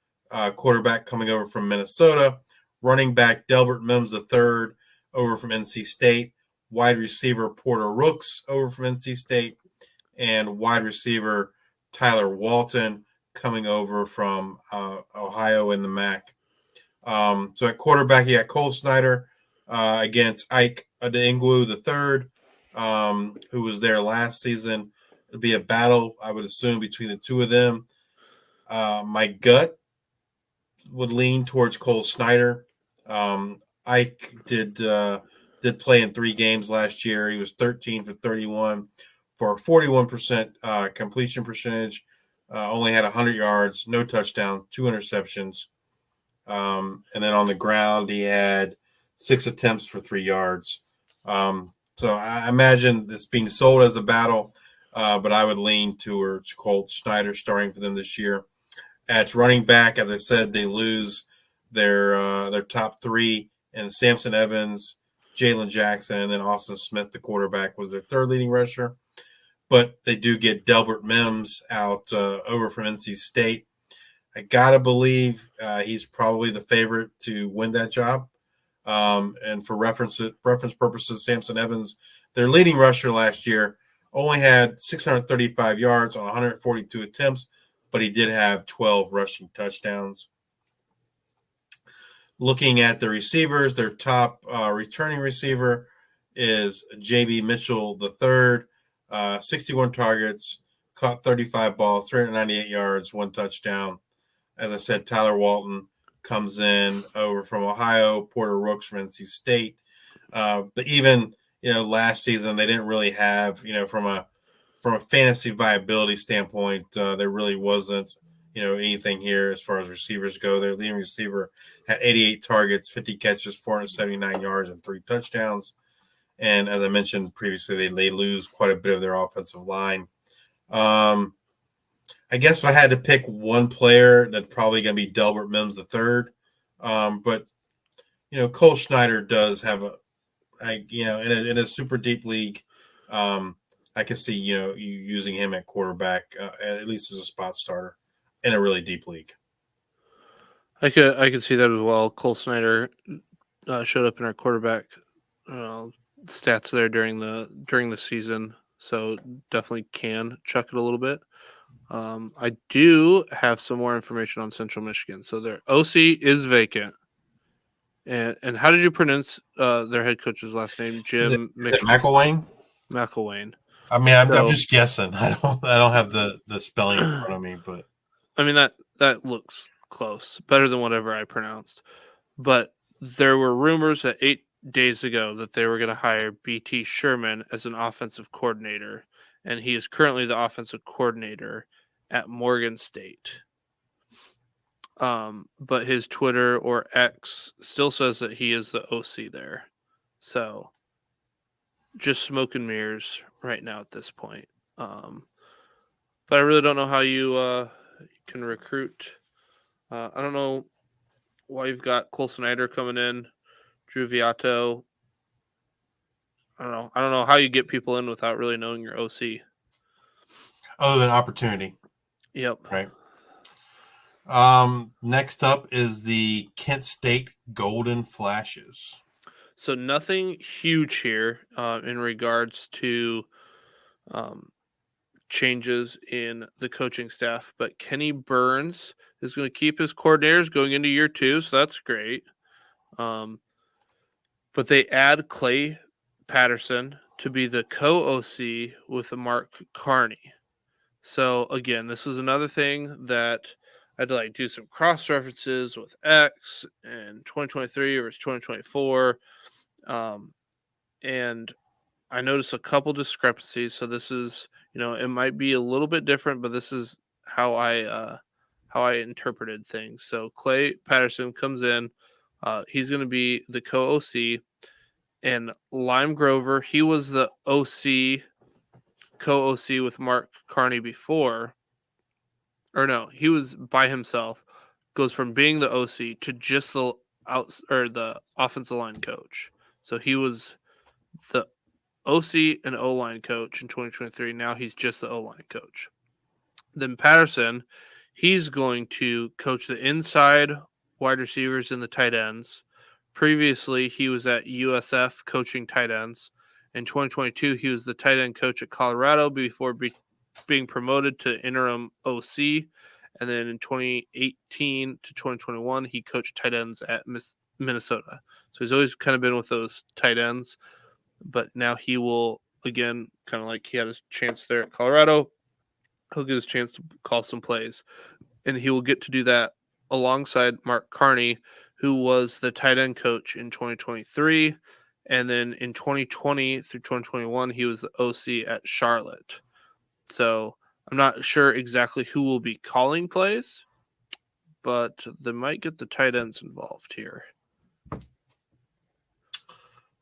Speaker 1: quarterback coming over from Minnesota. Running back Delbert Mims III over from NC State. Wide receiver Porter Rooks over from NC State. And wide receiver Tyler Walton coming over from Ohio in the MAC. So at quarterback, you got Cole Snyder against Ike Adengwu III, who was there last season. It'll be a battle, I would assume, between the two of them. My gut would lean towards Cole Snyder. Ike did play in 3 games last year. He was 13 for 31 for a 41% completion percentage. Only had 100 yards, no touchdowns, 2 interceptions. And then on the ground, he had 6 attempts for 3 yards. So I imagine it's being sold as a battle, but I would lean towards Colt Schneider starting for them this year. At running back, as I said, they lose their top 3, and Samson Evans, Jalen Jackson, and then Austin Smith, the quarterback, was their 3rd leading rusher. But they do get Delbert Mims out over from NC State. I gotta believe he's probably the favorite to win that job. And for reference purposes, Samson Evans, their leading rusher last year, only had 635 yards on 142 attempts, but he did have 12 rushing touchdowns. Looking at the receivers, their top returning receiver is J.B. Mitchell III, 61 targets, caught 35 balls, 398 yards, 1 touchdown. As I said, Tyler Walton comes in over from Ohio, Porter Rooks from NC State. But even, last season, they didn't really have, from a fantasy viability standpoint, there really wasn't, anything here as far as receivers go. Their leading receiver had 88 targets, 50 catches, 479 yards, and 3 touchdowns. And as I mentioned previously, they lose quite a bit of their offensive line. I guess if I had to pick one player, that's probably going to be Delbert Mims III. But Cole Schneider does have in a super deep league. I can see you using him at quarterback at least as a spot starter in a really deep league.
Speaker 2: I could see that as well. Cole Snyder showed up in our quarterback stats there during the season, so definitely can chuck it a little bit. I do have some more information on Central Michigan. So their OC is vacant. And how did you pronounce their head coach's last name? Jim
Speaker 1: Is it McElwain?
Speaker 2: McElwain.
Speaker 1: I mean, I'm just guessing. I don't have the spelling in front of me, but
Speaker 2: I mean that looks close, better than whatever I pronounced. But there were rumors that 8 days ago that they were going to hire BT Sherman as an offensive coordinator, and he is currently the offensive coordinator at Morgan State. But his Twitter or X still says that he is the OC there. So just smoke and mirrors right now at this point. But I really don't know how you can recruit. I don't know why you've got Cole Snyder coming in, Drew Viato. I don't know how you get people in without really knowing your OC.
Speaker 1: other than opportunity,
Speaker 2: Yep.
Speaker 1: right? Next up is the Kent State Golden Flashes.
Speaker 2: So nothing huge here in regards to um, changes in the coaching staff, but Kenny Burns is going to keep his coordinators going into year two, so that's great. Um, but they add Clay Patterson to be the co-OC with Mark Carney. So again, this was another thing that I had to like do some cross references with X and 2023 versus 2024, and I noticed a couple discrepancies. So this is, it might be a little bit different, but this is how I interpreted things. So Clay Patterson comes in. He's going to be the co-OC, and Lime Grover. He was the OC co-OC with Mark Carney before, or no, he was by himself. Goes from being the OC to just the the offensive line coach. So he was the OC and O line coach in 2023. Now he's just the O line coach. Then Patterson, he's going to coach the inside wide receivers and the tight ends. Previously, he was at USF coaching tight ends. In 2022, he was the tight end coach at Colorado before being promoted to interim OC. And then in 2018 to 2021, he coached tight ends at Minnesota. So he's always kind of been with those tight ends, but now he will, again, kind of like he had his chance there at Colorado, he'll get his chance to call some plays, and he will get to do that alongside Mark Carney, who was the tight end coach in 2023, and then in 2020 through 2021 he was the OC at Charlotte. So I'm not sure exactly who will be calling plays, but they might get the tight ends involved here.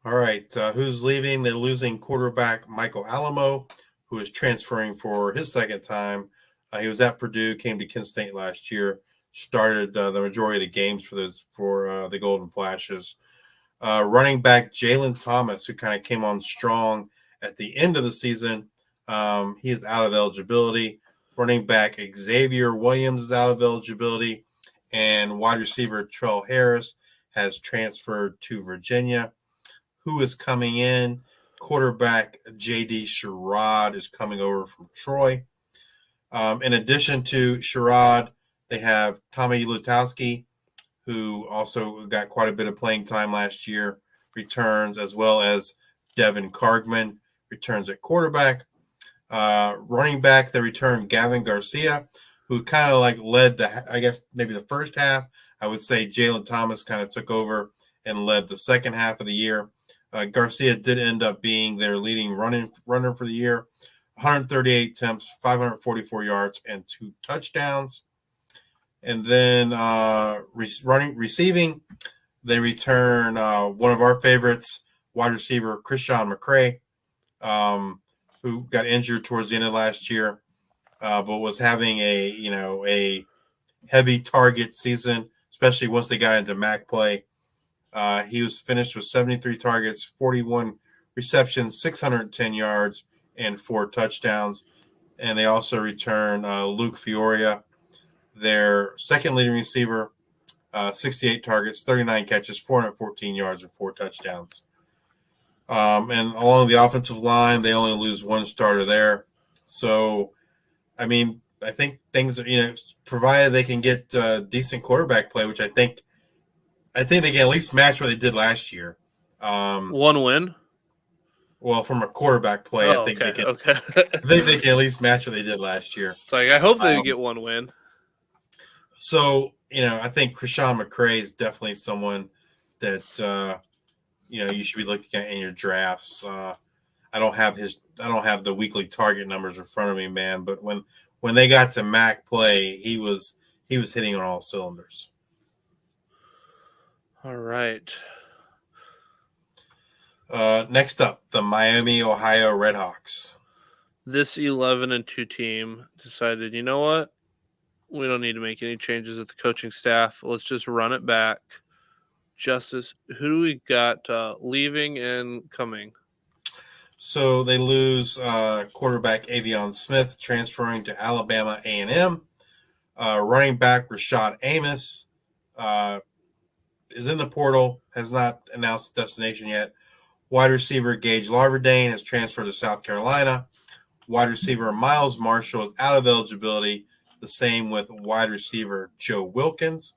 Speaker 1: All right, who's leaving? They're losing quarterback Michael Alamo, who is transferring for his second time. He was at Purdue, came to Kent State last year, started the majority of the games for the Golden Flashes. Running back Jalen Thomas, who kind of came on strong at the end of the season, he is out of eligibility. Running back Xavier Williams is out of eligibility, and wide receiver Trell Harris has transferred to Virginia. Who is coming in? Quarterback J.D. Sherrod is coming over from Troy. In addition to Sherrod, they have Tommy Lutowski, who also got quite a bit of playing time last year, returns, as well as Devin Cargman returns at quarterback. Running back, they return Gavin Garcia, who kind of like led maybe the first half. I would say Jalen Thomas kind of took over and led the second half of the year. Garcia did end up being their leading runner for the year. 138 attempts, 544 yards, and 2 touchdowns. And then receiving, they return one of our favorites, wide receiver Christian McCray, who got injured towards the end of last year, but was having a heavy target season, especially once they got into MAC play. He was finished with 73 targets, 41 receptions, 610 yards, and 4 touchdowns. And they also return Luke Fioria, their second leading receiver, 68 targets, 39 catches, 414 yards, and 4 touchdowns. And along the offensive line, they only lose one starter there. So, I mean, I think things, provided they can get decent quarterback play, which I think they can at least match what they did last year.
Speaker 2: One win.
Speaker 1: Well, from a quarterback play, I think
Speaker 2: okay,
Speaker 1: they can.
Speaker 2: okay.
Speaker 1: I think they can at least match what they did last year.
Speaker 2: It's like I hope they get one win.
Speaker 1: So I think Christian McCray is definitely someone that you should be looking at in your drafts. I don't have the weekly target numbers in front of me, man. But when they got to MAC play, he was hitting on all cylinders.
Speaker 2: All right.
Speaker 1: Next up, the Miami, Ohio Redhawks.
Speaker 2: This 11-2 team decided, you know what? We don't need to make any changes at the coaching staff. Let's just run it back. Justice, who do we got leaving and coming?
Speaker 1: So they lose quarterback Avion Smith, transferring to Alabama A&M. Running back Rashad Amos is in the portal, has not announced destination yet. Wide receiver Gage Larverdane has transferred to South Carolina. Wide receiver Miles Marshall is out of eligibility. The same with wide receiver Joe Wilkins.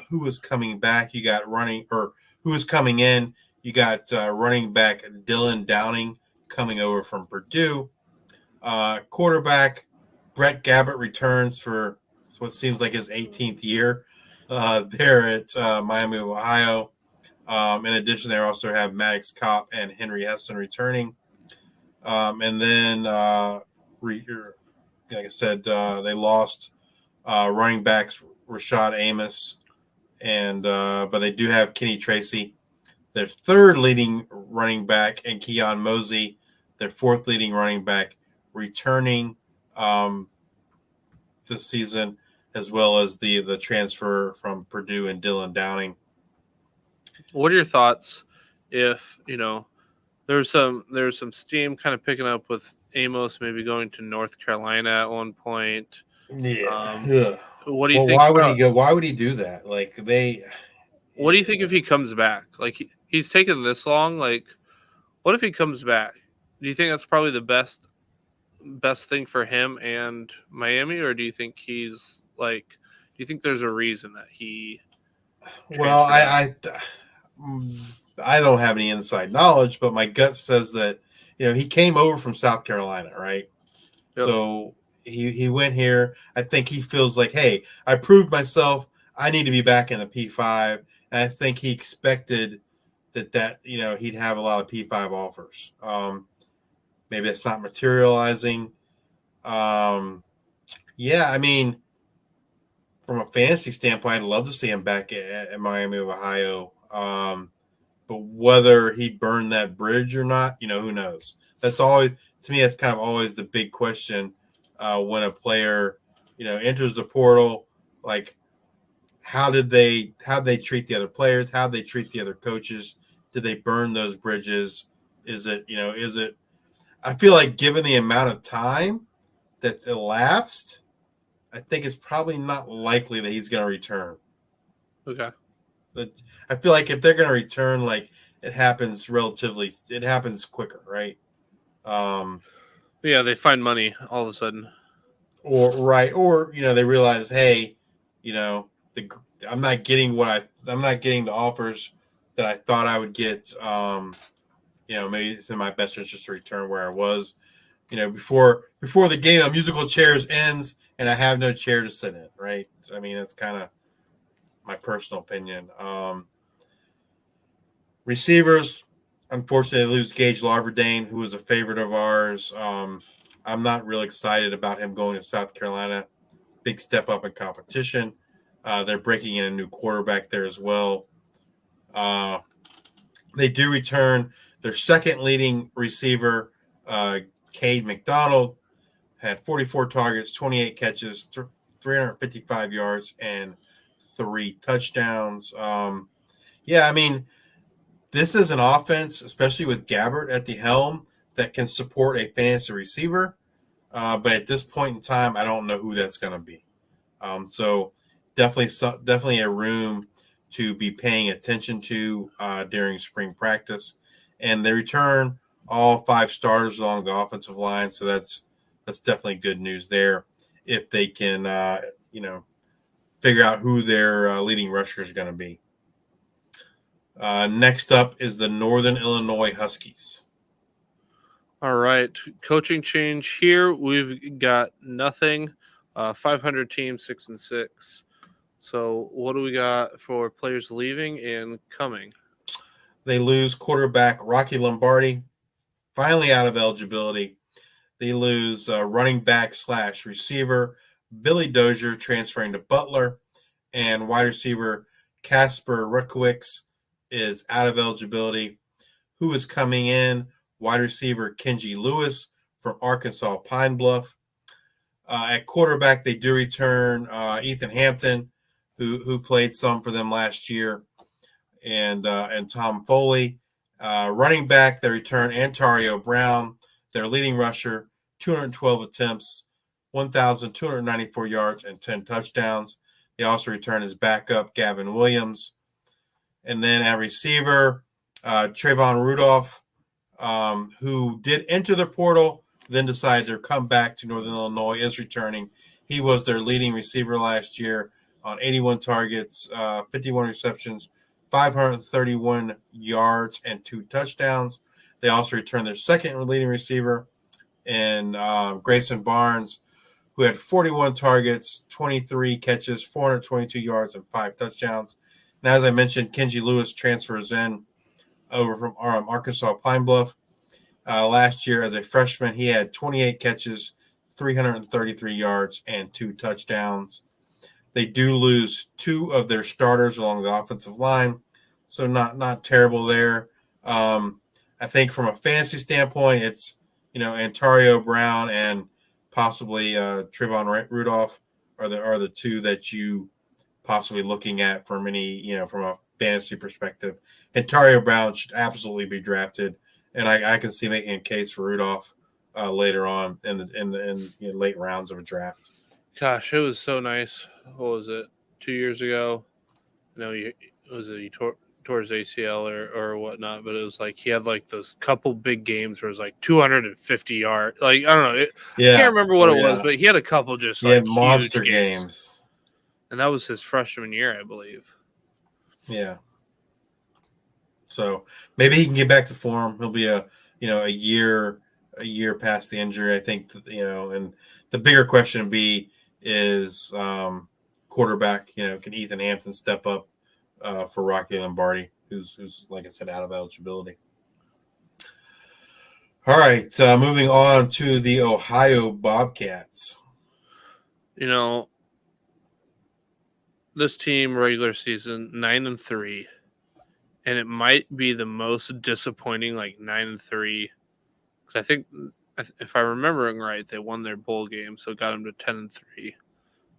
Speaker 1: Who is coming back? You got who is coming in? You got running back Dylan Downing coming over from Purdue. Quarterback Brett Gabbert returns for what seems like his 18th year there at Miami of Ohio. In addition, they also have Maddox Kopp and Henry Hessen returning. And then, like I said, they lost running backs Rashad Amos, and but they do have Kenny Tracy, their third leading running back, and Keon Mosey, their fourth leading running back, returning this season, as well as the transfer from Purdue and Dylan Downing.
Speaker 2: What are your thoughts if, there's some steam kind of picking up with Amos maybe going to North Carolina at one point?
Speaker 1: Yeah.
Speaker 2: What do you
Speaker 1: Well,
Speaker 2: think?
Speaker 1: why would he go? Why would he do that?
Speaker 2: What do you think if he comes back? Like he's taken this long. Like, what if he comes back? Do you think that's probably the best thing for him and Miami, or do you think he's like? Do you think there's a reason that he?
Speaker 1: Well, I don't have any inside knowledge, but my gut says that he came over from South Carolina, right?
Speaker 2: Yep.
Speaker 1: So he went here. I think he feels like, hey, I proved myself. I need to be back in the P5. And I think he expected that he'd have a lot of P5 offers. Maybe that's not materializing. Yeah, I mean, from a fantasy standpoint, I'd love to see him back at Miami of Ohio. But whether he burned that bridge or not, who knows? That's always, to me, that's kind of always the big question when a player, enters the portal. Like, how they treat the other players? How they treat the other coaches? Did they burn those bridges? Is it? I feel like given the amount of time that's elapsed, I think it's probably not likely that he's going to return.
Speaker 2: Okay.
Speaker 1: But I feel like if they're going to return, like it happens quicker, right?
Speaker 2: Yeah, they find money all of a sudden.
Speaker 1: Or they realize, hey, I'm not getting the offers that I thought I would get. Maybe it's in my best interest to return where I was. Before the game of musical chairs ends and I have no chair to sit in, right? I mean, that's kind of my personal opinion. Receivers, unfortunately, lose Gage Larverdane, who was a favorite of ours. I'm not really excited about him going to South Carolina. Big step up in competition. They're breaking in a new quarterback there as well. They do return their second leading receiver, Cade McDonald, had 44 targets, 28 catches, 355 yards, and 3 touchdowns. Yeah, I mean, this is an offense, especially with Gabbert at the helm, that can support a fantasy receiver. But at this point in time, I don't know who that's going to be. So definitely a room to be paying attention to during spring practice. And they return all 5 starters along the offensive line, so that's definitely good news there. If they can, figure out who their leading rusher is going to be. Next up is the Northern Illinois Huskies.
Speaker 2: All right, coaching change here. We've got nothing. 500 team, 6-6. So what do we got for players leaving and coming?
Speaker 1: They lose quarterback Rocky Lombardi, finally out of eligibility. They lose running back / receiver Billy Dozier, transferring to Butler, and wide receiver Casper Rutkowicz is out of eligibility. Who is coming in? Wide receiver Kenji Lewis from Arkansas Pine Bluff. At quarterback, they do return Ethan Hampton, who played some for them last year, and Tom Foley. Running back, they return Antario Brown, their leading rusher, 212 attempts, 1,294 yards, and 10 touchdowns. They also returned his backup, Gavin Williams. And then at receiver, Trayvon Rudolph, who did enter the portal, then decided to come back to Northern Illinois, is returning. He was their leading receiver last year on 81 targets, 51 receptions, 531 yards, and 2 touchdowns. They also returned their second leading receiver in Grayson Barnes, who had 41 targets, 23 catches, 422 yards, and 5 touchdowns. And as I mentioned, Kenji Lewis transfers in over from Arkansas Pine Bluff. Last year as a freshman, he had 28 catches, 333 yards, and 2 touchdowns. They do lose 2 of their starters along the offensive line, so not terrible there. I think from a fantasy standpoint, it's Antario Brown and possibly Trayvon Rudolph are the 2 that you possibly looking at from from a fantasy perspective. Antario Brown should absolutely be drafted, and I can see making a case for Rudolph later on in the late rounds of a draft.
Speaker 2: Gosh, it was so nice. What was it? 2 years ago? No, he tore his ACL or whatnot, but it was like he had like those couple big games where it was like 250 yards. Like I don't know, I can't remember what it was, but he had a couple just
Speaker 1: he
Speaker 2: like
Speaker 1: had monster
Speaker 2: huge
Speaker 1: games,
Speaker 2: and that was his freshman year, I believe.
Speaker 1: Yeah. So maybe he can get back to form. He'll be a year past the injury. I think and the bigger question to be is quarterback. Can Ethan Hampton step up for Rocky Lombardi, who's like I said, out of eligibility. All right, moving on to the Ohio Bobcats.
Speaker 2: This team regular season 9-3, and it might be the most disappointing 9-3 because I think if I'm remembering right, they won their bowl game, so it got them to 10-3.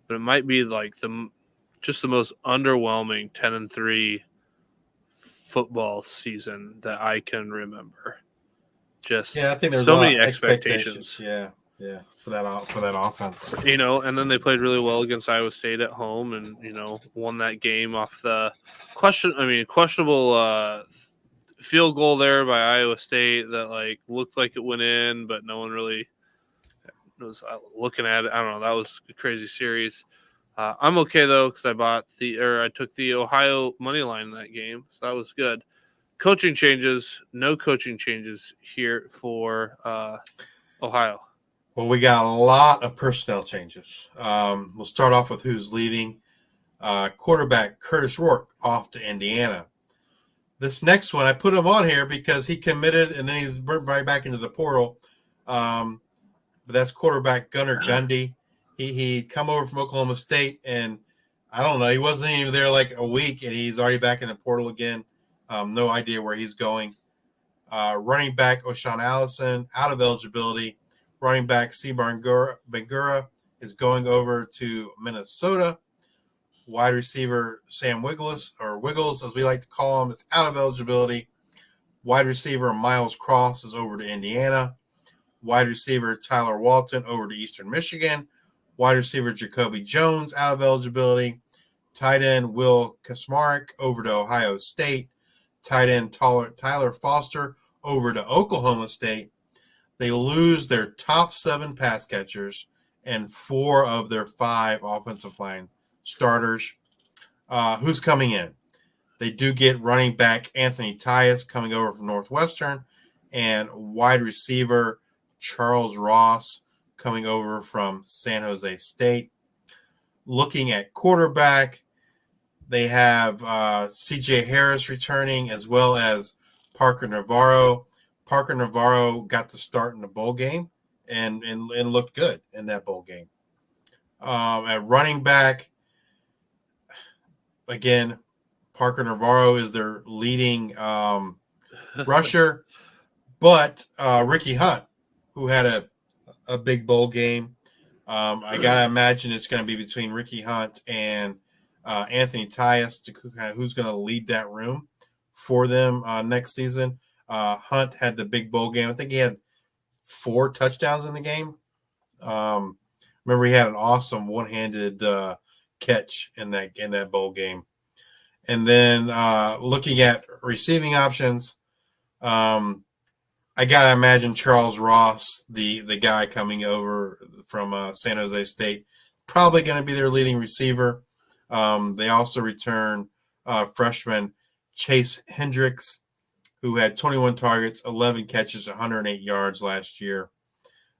Speaker 2: But it might be just the most underwhelming 10-3 football season that I can remember.
Speaker 1: I think there's
Speaker 2: so
Speaker 1: many
Speaker 2: expectations.
Speaker 1: Yeah, for that offense.
Speaker 2: And then they played really well against Iowa State at home, and won that game off the questionable field goal there by Iowa State that looked like it went in, but no one really was looking at it. I don't know. That was a crazy series. I'm okay though because I took the Ohio money line in that game, so that was good. Coaching changes, no coaching changes here for Ohio.
Speaker 1: Well, we got a lot of personnel changes. We'll start off with who's leaving. Quarterback Curtis Rourke off to Indiana. This next one, I put him on here because he committed and then he's right back into the portal. But that's quarterback Gunnar Gundy. He'd come over from Oklahoma State, and I don't know, he wasn't even there like a week, and he's already back in the portal again. No idea where he's going. Running back O'Shawn Allison out of eligibility. Running back C. Bangura is going over to Minnesota. Wide receiver Sam Wiggles as we like to call him, is out of eligibility. Wide receiver Miles Cross is over to Indiana. Wide receiver Tyler Walton over to Eastern Michigan. Wide receiver Jacoby Jones out of eligibility. Tight end Will Kasmarek over to Ohio State. Tight end Tyler Foster over to Oklahoma State. They lose their top 7 pass catchers and 4 of their 5 offensive line starters. Who's coming in? They do get running back Anthony Tyus coming over from Northwestern and wide receiver Charles Ross coming over from San Jose State. Looking at quarterback, they have C.J. Harris returning as well as Parker Navarro. Parker Navarro got to start in the bowl game and looked good in that bowl game. At running back, again, Parker Navarro is their leading rusher, but Ricky Hunt, who had a big bowl game, I gotta imagine it's going to be between Ricky Hunt and Anthony Tyus to kind of who's going to lead that room for them next season. Hunt had the big bowl game. I think he had 4 touchdowns in the game. Remember, he had an awesome one-handed catch in that bowl game. And then looking at receiving options, I gotta imagine Charles Ross, the guy coming over from San Jose State, probably going to be their leading receiver. They also return freshman Chase Hendricks, who had 21 targets, 11 catches, 108 yards last year.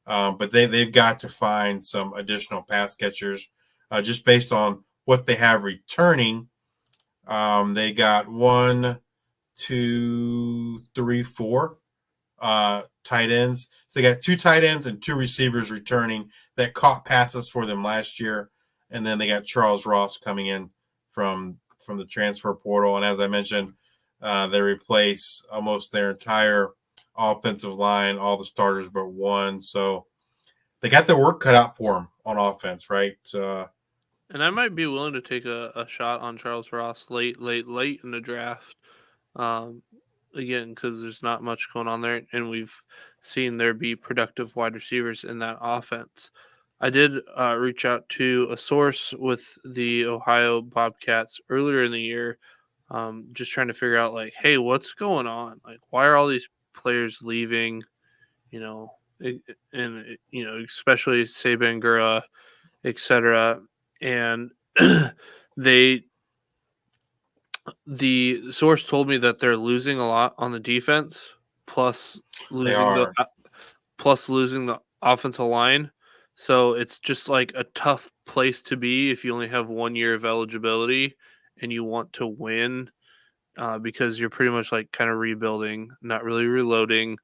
Speaker 1: But they've got to find some additional pass catchers just based on what they have returning. They got 1, 2, 3, 4 tight ends. So they got 2 tight ends and 2 receivers returning that caught passes for them last year. And then they got Charles Ross coming in from the transfer portal. And as I mentioned, they replace almost their entire offensive line, all the starters but one. So they got their work cut out for them on offense, right?
Speaker 2: And I might be willing to take a shot on Charles Ross late in the draft. Um, Again, because there's not much going on there, and we've seen there be productive wide receivers in that offense. I did reach out to a source with the Ohio Bobcats earlier in the year, just trying to figure out, like, hey, what's going on? Like, why are all these players leaving? You know, and especially say Bangura, etc. And they the source told me that they're losing a lot on the defense, plus
Speaker 1: They
Speaker 2: losing the
Speaker 1: are.
Speaker 2: offensive line. So it's just like a tough place to be if you only have 1 year of eligibility and you want to win, because you're pretty much like kind of rebuilding, not really reloading.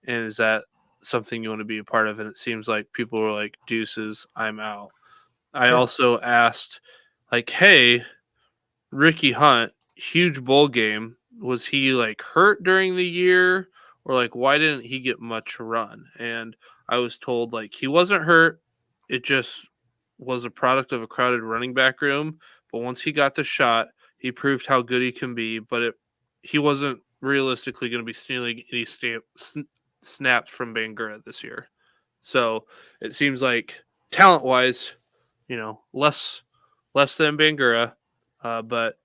Speaker 2: And is that something you want to be a part of? And it seems like people were like, deuces, I'm out. I
Speaker 1: Sure.
Speaker 2: also asked, like, hey, Ricky Hunt, huge bowl game. Was he like hurt during the year, or like why didn't he get much run? And I was told like he wasn't hurt. It just was a product of a crowded running back room. But once he got the shot, he proved how good he can be. But he wasn't realistically going to be stealing any snaps from Bangura this year. So it seems like talent wise, less than Bangura, but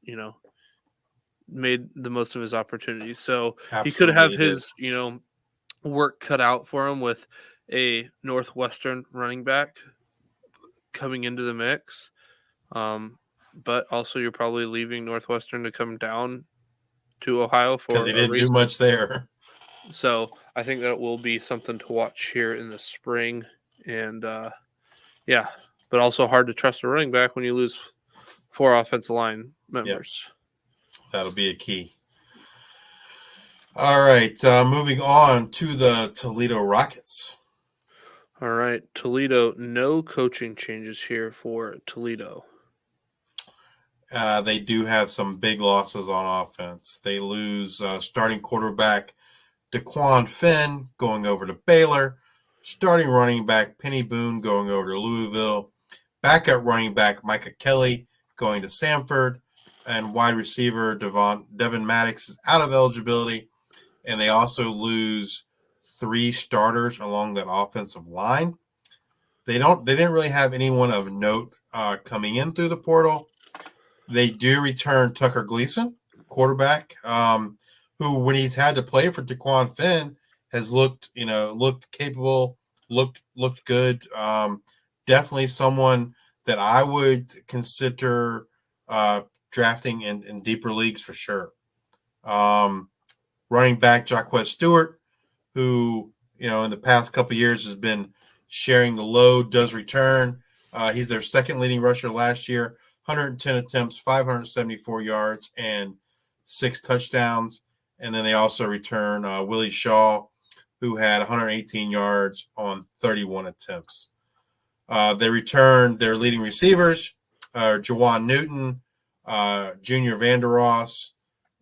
Speaker 2: made the most of his opportunities. So he could
Speaker 1: Absolutely,
Speaker 2: have
Speaker 1: he did.
Speaker 2: his work cut out for him with a Northwestern running back coming into the mix. But also, you're probably leaving Northwestern to come down to Ohio
Speaker 1: Because
Speaker 2: for
Speaker 1: he
Speaker 2: a
Speaker 1: didn't do
Speaker 2: race.
Speaker 1: much there.
Speaker 2: So I think that will be something to watch here in the spring. And yeah, but also hard to trust a running back when you lose 4 offensive line
Speaker 1: Yep,
Speaker 2: members.
Speaker 1: that'll be a key. All right, moving on to the Toledo Rockets.
Speaker 2: All right, Toledo, no coaching changes here for Toledo.
Speaker 1: They do have some big losses on offense. They lose starting quarterback DeQuan Finn going over to Baylor, starting running back Penny Boone going over to Louisville, backup running back Micah Kelly going to Samford, and wide receiver Devin Maddox is out of eligibility. And they also lose 3 starters along that offensive line. They didn't really have anyone of note coming in through the portal. They do return Tucker Gleason, quarterback, who when he's had to play for DeQuan Finn has looked capable, looked good. Definitely someone that I would consider drafting in deeper leagues for sure. Running back Jacquez Stewart, who in the past couple of years has been sharing the load, does return. He's their second leading rusher last year, 110 attempts, 574 yards, and 6 touchdowns. And then they also return Willie Shaw, who had 118 yards on 31 attempts. They returned their leading receivers, Jawan Newton, Junior Vandeross,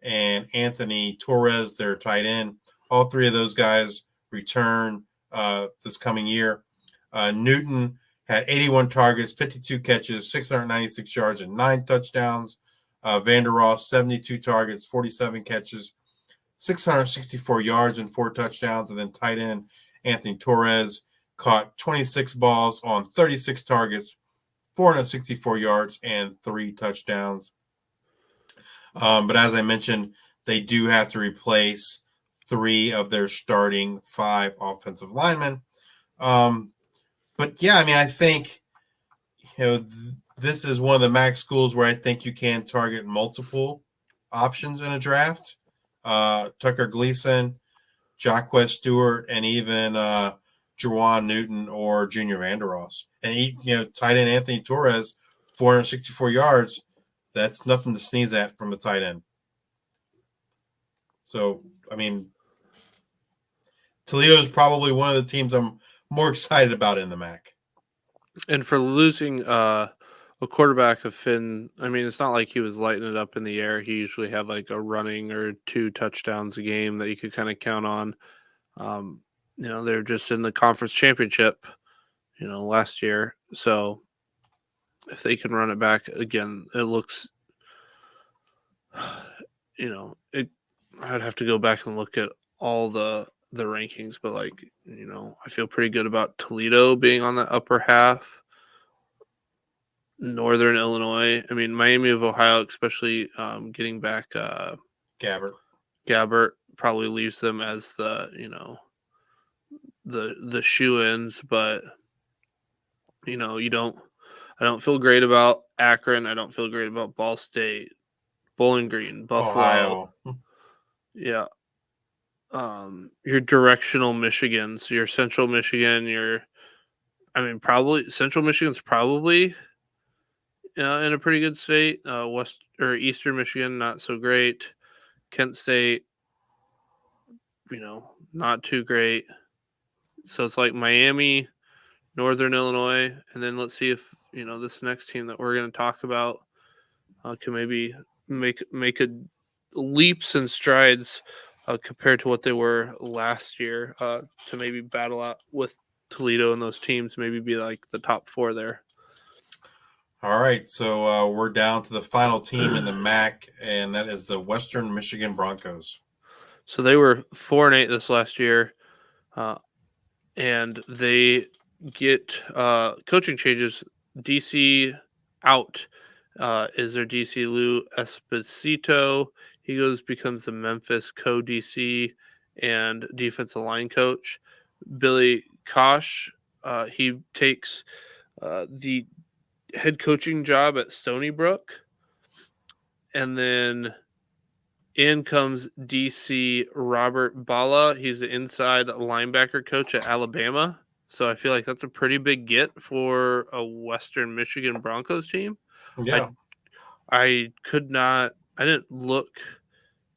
Speaker 1: and Anthony Torres, their tight end. All 3 of those guys return this coming year. Newton had 81 targets, 52 catches, 696 yards, and 9 touchdowns. Vandeross, 72 targets, 47 catches, 664 yards, and 4 touchdowns. And then tight end Anthony Torres caught 26 balls on 36 targets, 464 yards, and 3 touchdowns. But as I mentioned, they do have to replace 3 of their starting 5 offensive linemen. But yeah, I mean, I think this is one of the MAC schools where I think you can target multiple options in a draft. Tucker Gleason, Jacquez Stewart, and even Jawan Newton or Junior Vandeross. And tight end Anthony Torres, 464 yards. That's nothing to sneeze at from a tight end. So, I mean, Toledo is probably one of the teams I'm more excited about in the MAC.
Speaker 2: And for losing a quarterback of Finn, I mean, it's not like he was lighting it up in the air. He usually had like a running or 2 touchdowns a game that you could kind of count on. They're just in the conference championship, last year. So if they can run it back again, it looks, I'd have to go back and look at all the rankings, but I feel pretty good about Toledo being on the upper half. Northern Illinois. I mean, Miami of Ohio, especially getting back
Speaker 1: Gabbert.
Speaker 2: Gabbert probably leaves them as the the shoe-ins, but you don't. I don't feel great about Akron. I don't feel great about Ball State, Bowling Green, Buffalo.
Speaker 1: Ohio.
Speaker 2: Yeah. Your directional Michigans, your Central Michigan, probably Central Michigan's probably in a pretty good state. West or Eastern Michigan, not so great. Kent State, not too great. So it's like Miami, Northern Illinois, and then let's see if this next team that we're going to talk about can maybe make a leaps and strides compared to what they were last year to maybe battle out with Toledo and those teams, maybe be like the top 4 there.
Speaker 1: All right, so we're down to the final team in the MAC, and that is the Western Michigan Broncos.
Speaker 2: So they were 4-8 this last year, and they get coaching changes. DC out is their DC Lou Esposito. He becomes the Memphis co-DC and defensive line coach. Billy Kosh, he takes the head coaching job at Stony Brook. And then in comes DC Robert Bala. He's the inside linebacker coach at Alabama. So I feel like that's a pretty big get for a Western Michigan Broncos team.
Speaker 1: Yeah.
Speaker 2: I didn't look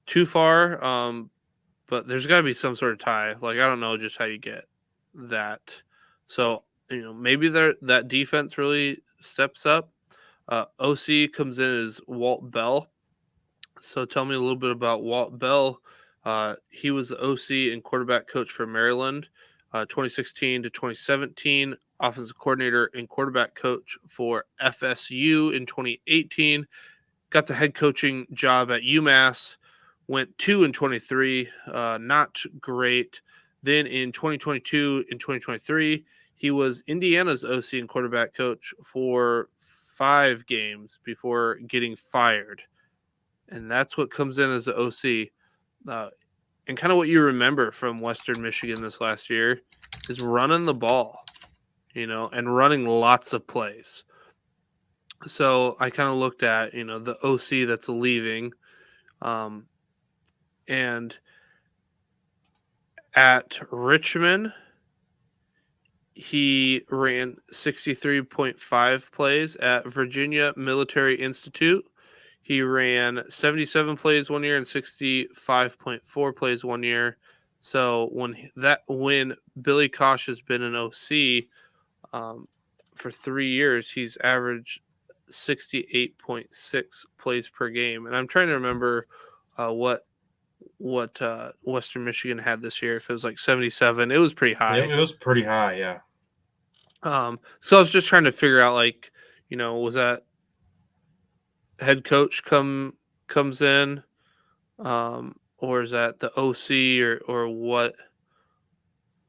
Speaker 2: too far, but there's got to be some sort of tie. Like, I don't know just how you get that. So, maybe that defense really steps up. OC comes in as Walt Bell. So tell me a little bit about Walt Bell. He was the OC and quarterback coach for Maryland, 2016 to 2017, offensive coordinator and quarterback coach for FSU in 2018. Got the head coaching job at UMass, went 2-23, not great. Then in 2022 and 2023, he was Indiana's OC and quarterback coach for 5 games before getting fired. And that's what comes in as the OC. And kind of what you remember from Western Michigan this last year is running the ball, and running lots of plays. So I kind of looked at, the OC that's leaving. And at Richmond, he ran 63.5 plays. At Virginia Military Institute, he ran 77 plays one year and 65.4 plays one year. So when Billy Kosh has been an OC for 3 years, he's averaged 68.6 plays per game. And I'm trying to remember what Western Michigan had this year. If it was like 77, it was pretty high.
Speaker 1: It was pretty high, yeah.
Speaker 2: So I was just trying to figure out, was that head coach comes in, or is that the OC, or what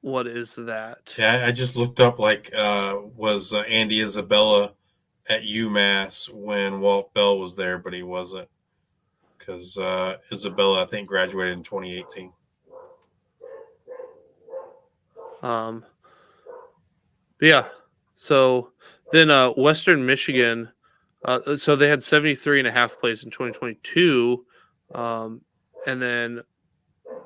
Speaker 2: what is that?
Speaker 1: Yeah, I just looked up was Andy Isabella at UMass when Walt Bell was there, but he wasn't because Isabella I think graduated in 2018.
Speaker 2: But yeah, so then Western Michigan, so they had 73.5 plays in 2022, and then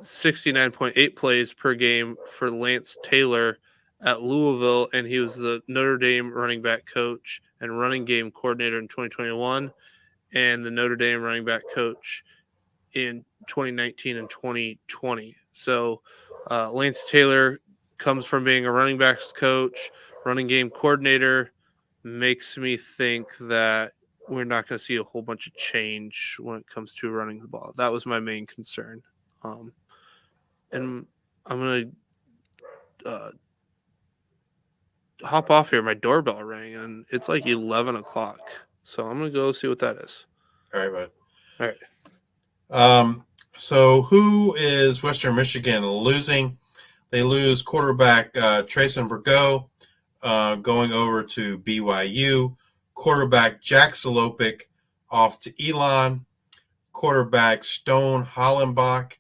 Speaker 2: 69.8 plays per game for Lance Taylor at Louisville, and he was the Notre Dame running back coach and running game coordinator in 2021, and the Notre Dame running back coach in 2019 and 2020. So Lance Taylor comes from being a running backs coach, running game coordinator, makes me think that we're not going to see a whole bunch of change when it comes to running the ball. That was my main concern. And I'm going to hop off here. My doorbell rang, and it's like 11 o'clock. So I'm going to go see what that is.
Speaker 1: All right, bud.
Speaker 2: All right.
Speaker 1: So who is Western Michigan losing? They lose quarterback Trayson Burgo going over to BYU. Quarterback Jack Salopic off to Elon. Quarterback Stone Hollenbach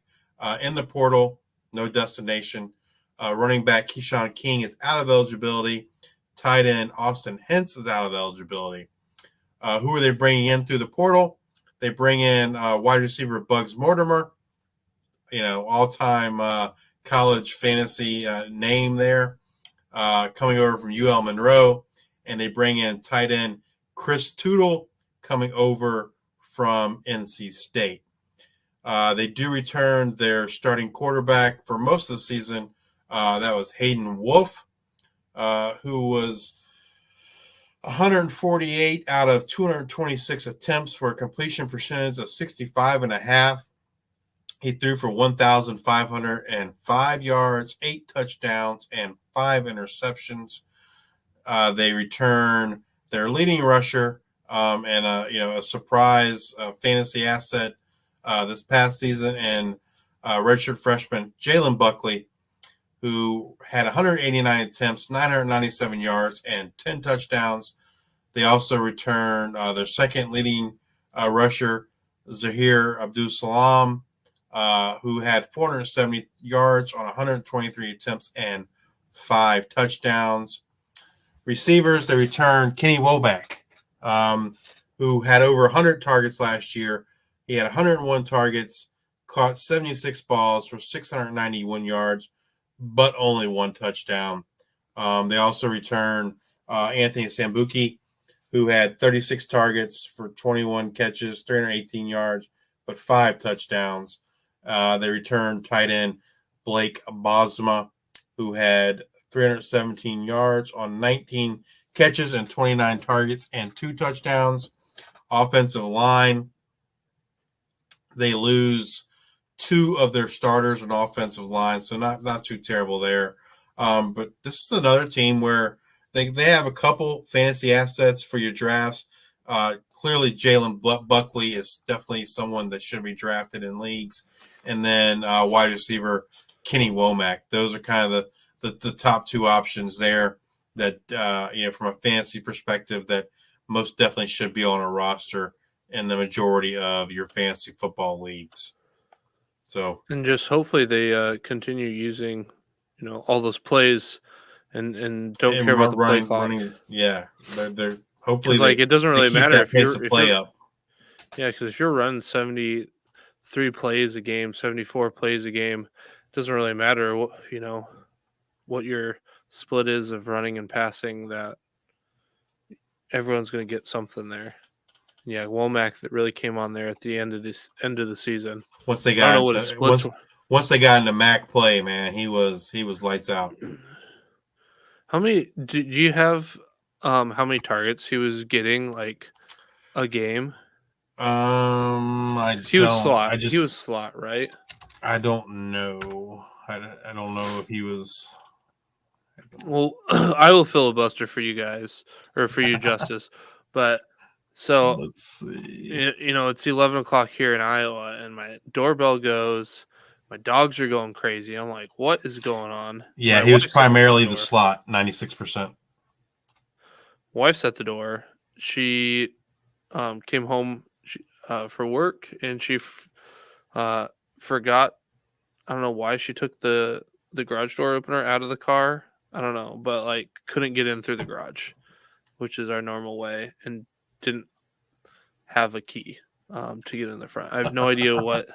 Speaker 1: in the portal, no destination. Running back Keyshawn King is out of eligibility. Tight end Austin Hentz is out of eligibility. Who are they bringing in through the portal? They bring in wide receiver Bugs Mortimer, all-time college fantasy name there, coming over from UL Monroe. And they bring in tight end Chris Tootle coming over from NC State. They do return their starting quarterback for most of the season. That was Hayden Wolf, who was 148 out of 226 attempts for a completion percentage of 65.5. He threw for 1,505 yards, 8 touchdowns, and 5 interceptions. They return their leading rusher and a surprise fantasy asset this past season, and redshirt freshman Jalen Buckley, who had 189 attempts, 997 yards, and 10 touchdowns. They also return their second leading rusher, Zahir Abdul-Salam, who had 470 yards on 123 attempts and 5 touchdowns. Receivers, they return Kenny Woback, who had over 100 targets last year. He had 101 targets, caught 76 balls for 691 yards, but only 1 touchdown. They also return Anthony Sambuki, who had 36 targets for 21 catches, 318 yards, but 5 touchdowns. They returned tight end Blake Bosma, who had 317 yards on 19 catches and 29 targets and 2 touchdowns. Offensive line, they lose 2 of their starters on offensive line, so not too terrible there. But this is another team where they have a couple fantasy assets for your drafts. Clearly, Jalen Buckley is definitely someone that should be drafted in leagues. And then wide receiver Kenny Womack. Those are kind of the top 2 options there that, from a fantasy perspective, that most definitely should be on a roster in the majority of your fantasy football leagues. So,
Speaker 2: and just hopefully they continue using, all those plays and don't care about the play clock.
Speaker 1: Running, yeah. They're hopefully
Speaker 2: it doesn't really
Speaker 1: keep
Speaker 2: matter
Speaker 1: that
Speaker 2: if
Speaker 1: pace of play up.
Speaker 2: Yeah, because if you're running 73 plays a game, 74 plays a game, it doesn't really matter what your split is of running and passing. That everyone's going to get something there. Yeah, Womack that really came on there at the end of the season.
Speaker 1: Once they got once they got into Mac play, man, he was lights out.
Speaker 2: How many do you have? How many targets he was getting a game?
Speaker 1: He was
Speaker 2: slot, right?
Speaker 1: I don't know. I don't know if he was.
Speaker 2: Well, I will filibuster for you guys or for you, Justice. But so
Speaker 1: let's see.
Speaker 2: It's 11 o'clock here in Iowa, and my doorbell goes My dogs are going crazy. I'm like, what is going on?
Speaker 1: Yeah,
Speaker 2: My
Speaker 1: he was
Speaker 2: wife's at
Speaker 1: primarily the
Speaker 2: door.
Speaker 1: slot, 96%.
Speaker 2: Wife's at the door. She came home for work, and she forgot. I don't know why she took the garage door opener out of the car. I don't know, but like couldn't get in through the garage, which is our normal way, and didn't have a key to get in the front. I have no idea what.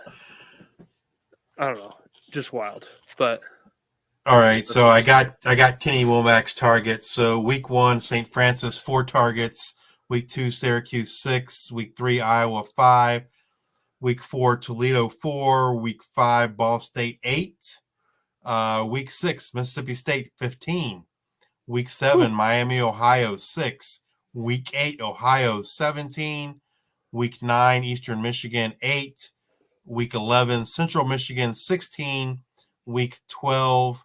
Speaker 2: I don't know, just wild. But
Speaker 1: All right,
Speaker 2: that's
Speaker 1: so
Speaker 2: what
Speaker 1: I
Speaker 2: was funny.
Speaker 1: got Kenny Womack's targets. So week 1, St. Francis 4 targets. Week 2, Syracuse 6. Week 3, Iowa 5. Week 4, Toledo 4. Week 5, Ball State 8. Week 6, Mississippi State 15. Week 7,
Speaker 2: Whew.
Speaker 1: Miami, Ohio 6. Week 8, Ohio 17. Week 9, Eastern Michigan 8. Week 11, Central Michigan 16. Week 12,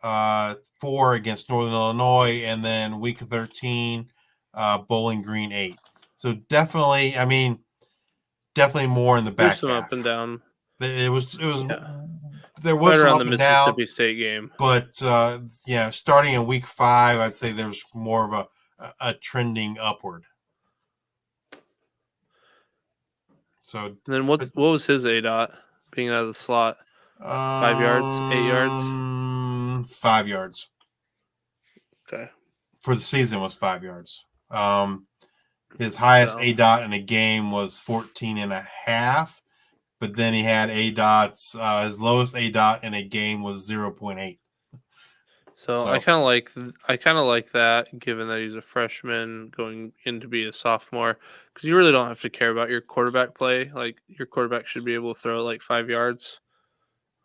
Speaker 1: 4 against Northern Illinois, and then week 13, Bowling Green 8. So definitely more in the
Speaker 2: There's
Speaker 1: back
Speaker 2: some up and
Speaker 1: half.
Speaker 2: down.
Speaker 1: It was
Speaker 2: Yeah,
Speaker 1: there
Speaker 2: right
Speaker 1: was some
Speaker 2: around
Speaker 1: up
Speaker 2: the
Speaker 1: and down,
Speaker 2: Mississippi State game.
Speaker 1: but starting in week 5, I'd say there's more of a trending upward. So,
Speaker 2: And then what was his A dot being out of the slot? 5 yards, 8 yards.
Speaker 1: 5 yards
Speaker 2: Okay,
Speaker 1: for the season was 5 yards. His highest
Speaker 2: so
Speaker 1: A dot in a game was 14 and a half, but then he had A dots. His lowest A dot in a game was 0.8.
Speaker 2: I
Speaker 1: So
Speaker 2: kind of like that, given that he's a freshman going in to be a sophomore, because you really don't have to care about your quarterback play. Like your quarterback should be able to throw like 5 yards.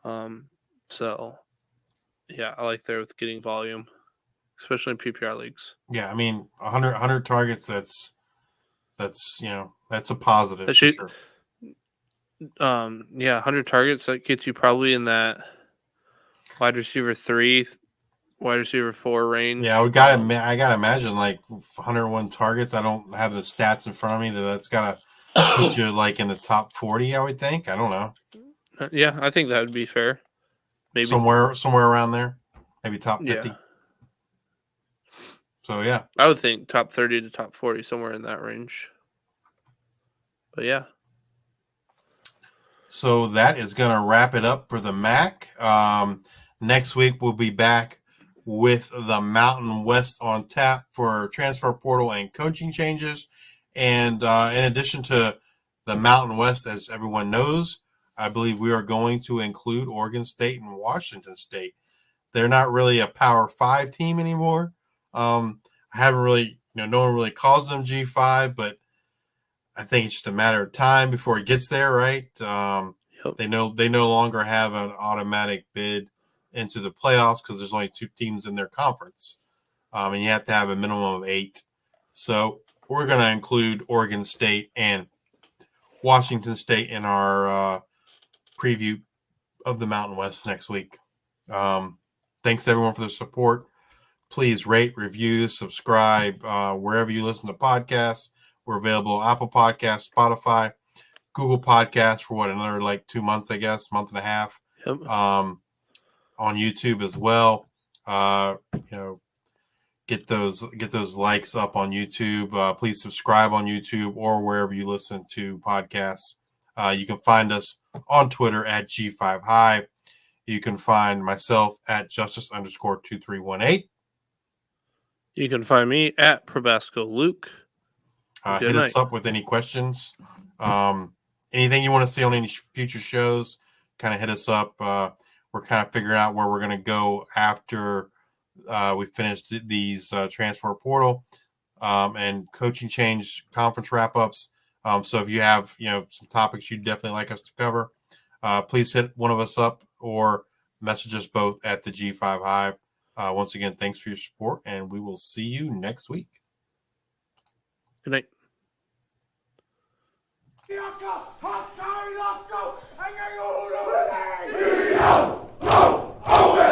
Speaker 2: Um, so yeah, I like there with getting volume, especially in PPR leagues.
Speaker 1: yeah, I mean 100 targets. That's that's a positive
Speaker 2: That
Speaker 1: for
Speaker 2: should,
Speaker 1: sure.
Speaker 2: yeah, 100 targets that gets you probably in that wide receiver 3, wide receiver 4
Speaker 1: Yeah,
Speaker 2: range.
Speaker 1: I gotta imagine like 101 targets. I don't have the stats in front of me. That's gotta put you like in the top 40. I would think. I don't know,
Speaker 2: Yeah, I think that would be fair. Maybe.
Speaker 1: somewhere around there, maybe top
Speaker 2: Yeah.
Speaker 1: 50. So yeah.
Speaker 2: I would think top 30 to top 40, somewhere in that range. But yeah.
Speaker 1: So that is going to wrap it up for the MAC. Next week, we'll be back with the Mountain West on tap for transfer portal and coaching changes. And in addition to the Mountain West, as everyone knows, I believe we are going to include Oregon State and Washington State. They're not really a Power 5 team anymore. I haven't really, no one really calls them G5, but I think it's just a matter of time before he gets there, right?
Speaker 2: Yep.
Speaker 1: They no longer have an automatic bid into the playoffs because there's only 2 teams in their conference, and you have to have a minimum of 8. So we're going to include Oregon State and Washington State in our preview of the Mountain West next week. Thanks everyone for the support. Please rate, review, subscribe wherever you listen to podcasts. We're available on Apple Podcasts, Spotify, Google Podcasts for another like 2 months, I guess, month and a half.
Speaker 2: Yep.
Speaker 1: On YouTube as well. Get those likes up on YouTube. Please subscribe on YouTube or wherever you listen to podcasts. You can find us on Twitter at G5Hive. You can find myself at Justice_2318.
Speaker 2: You can find me at Probasco Luke. Good
Speaker 1: Hit
Speaker 2: night.
Speaker 1: us up with any questions. Anything you want to see on any future shows, kind of hit us up. We're kind of figuring out where we're going to go after we finish these transfer portal and coaching change conference wrap-ups. So if you have some topics you'd definitely like us to cover, please hit one of us up or message us both at the G5 Hive. Once again, thanks for your support, and we will see you next week.
Speaker 2: Good night.
Speaker 3: Yaka, haka, yaka, and you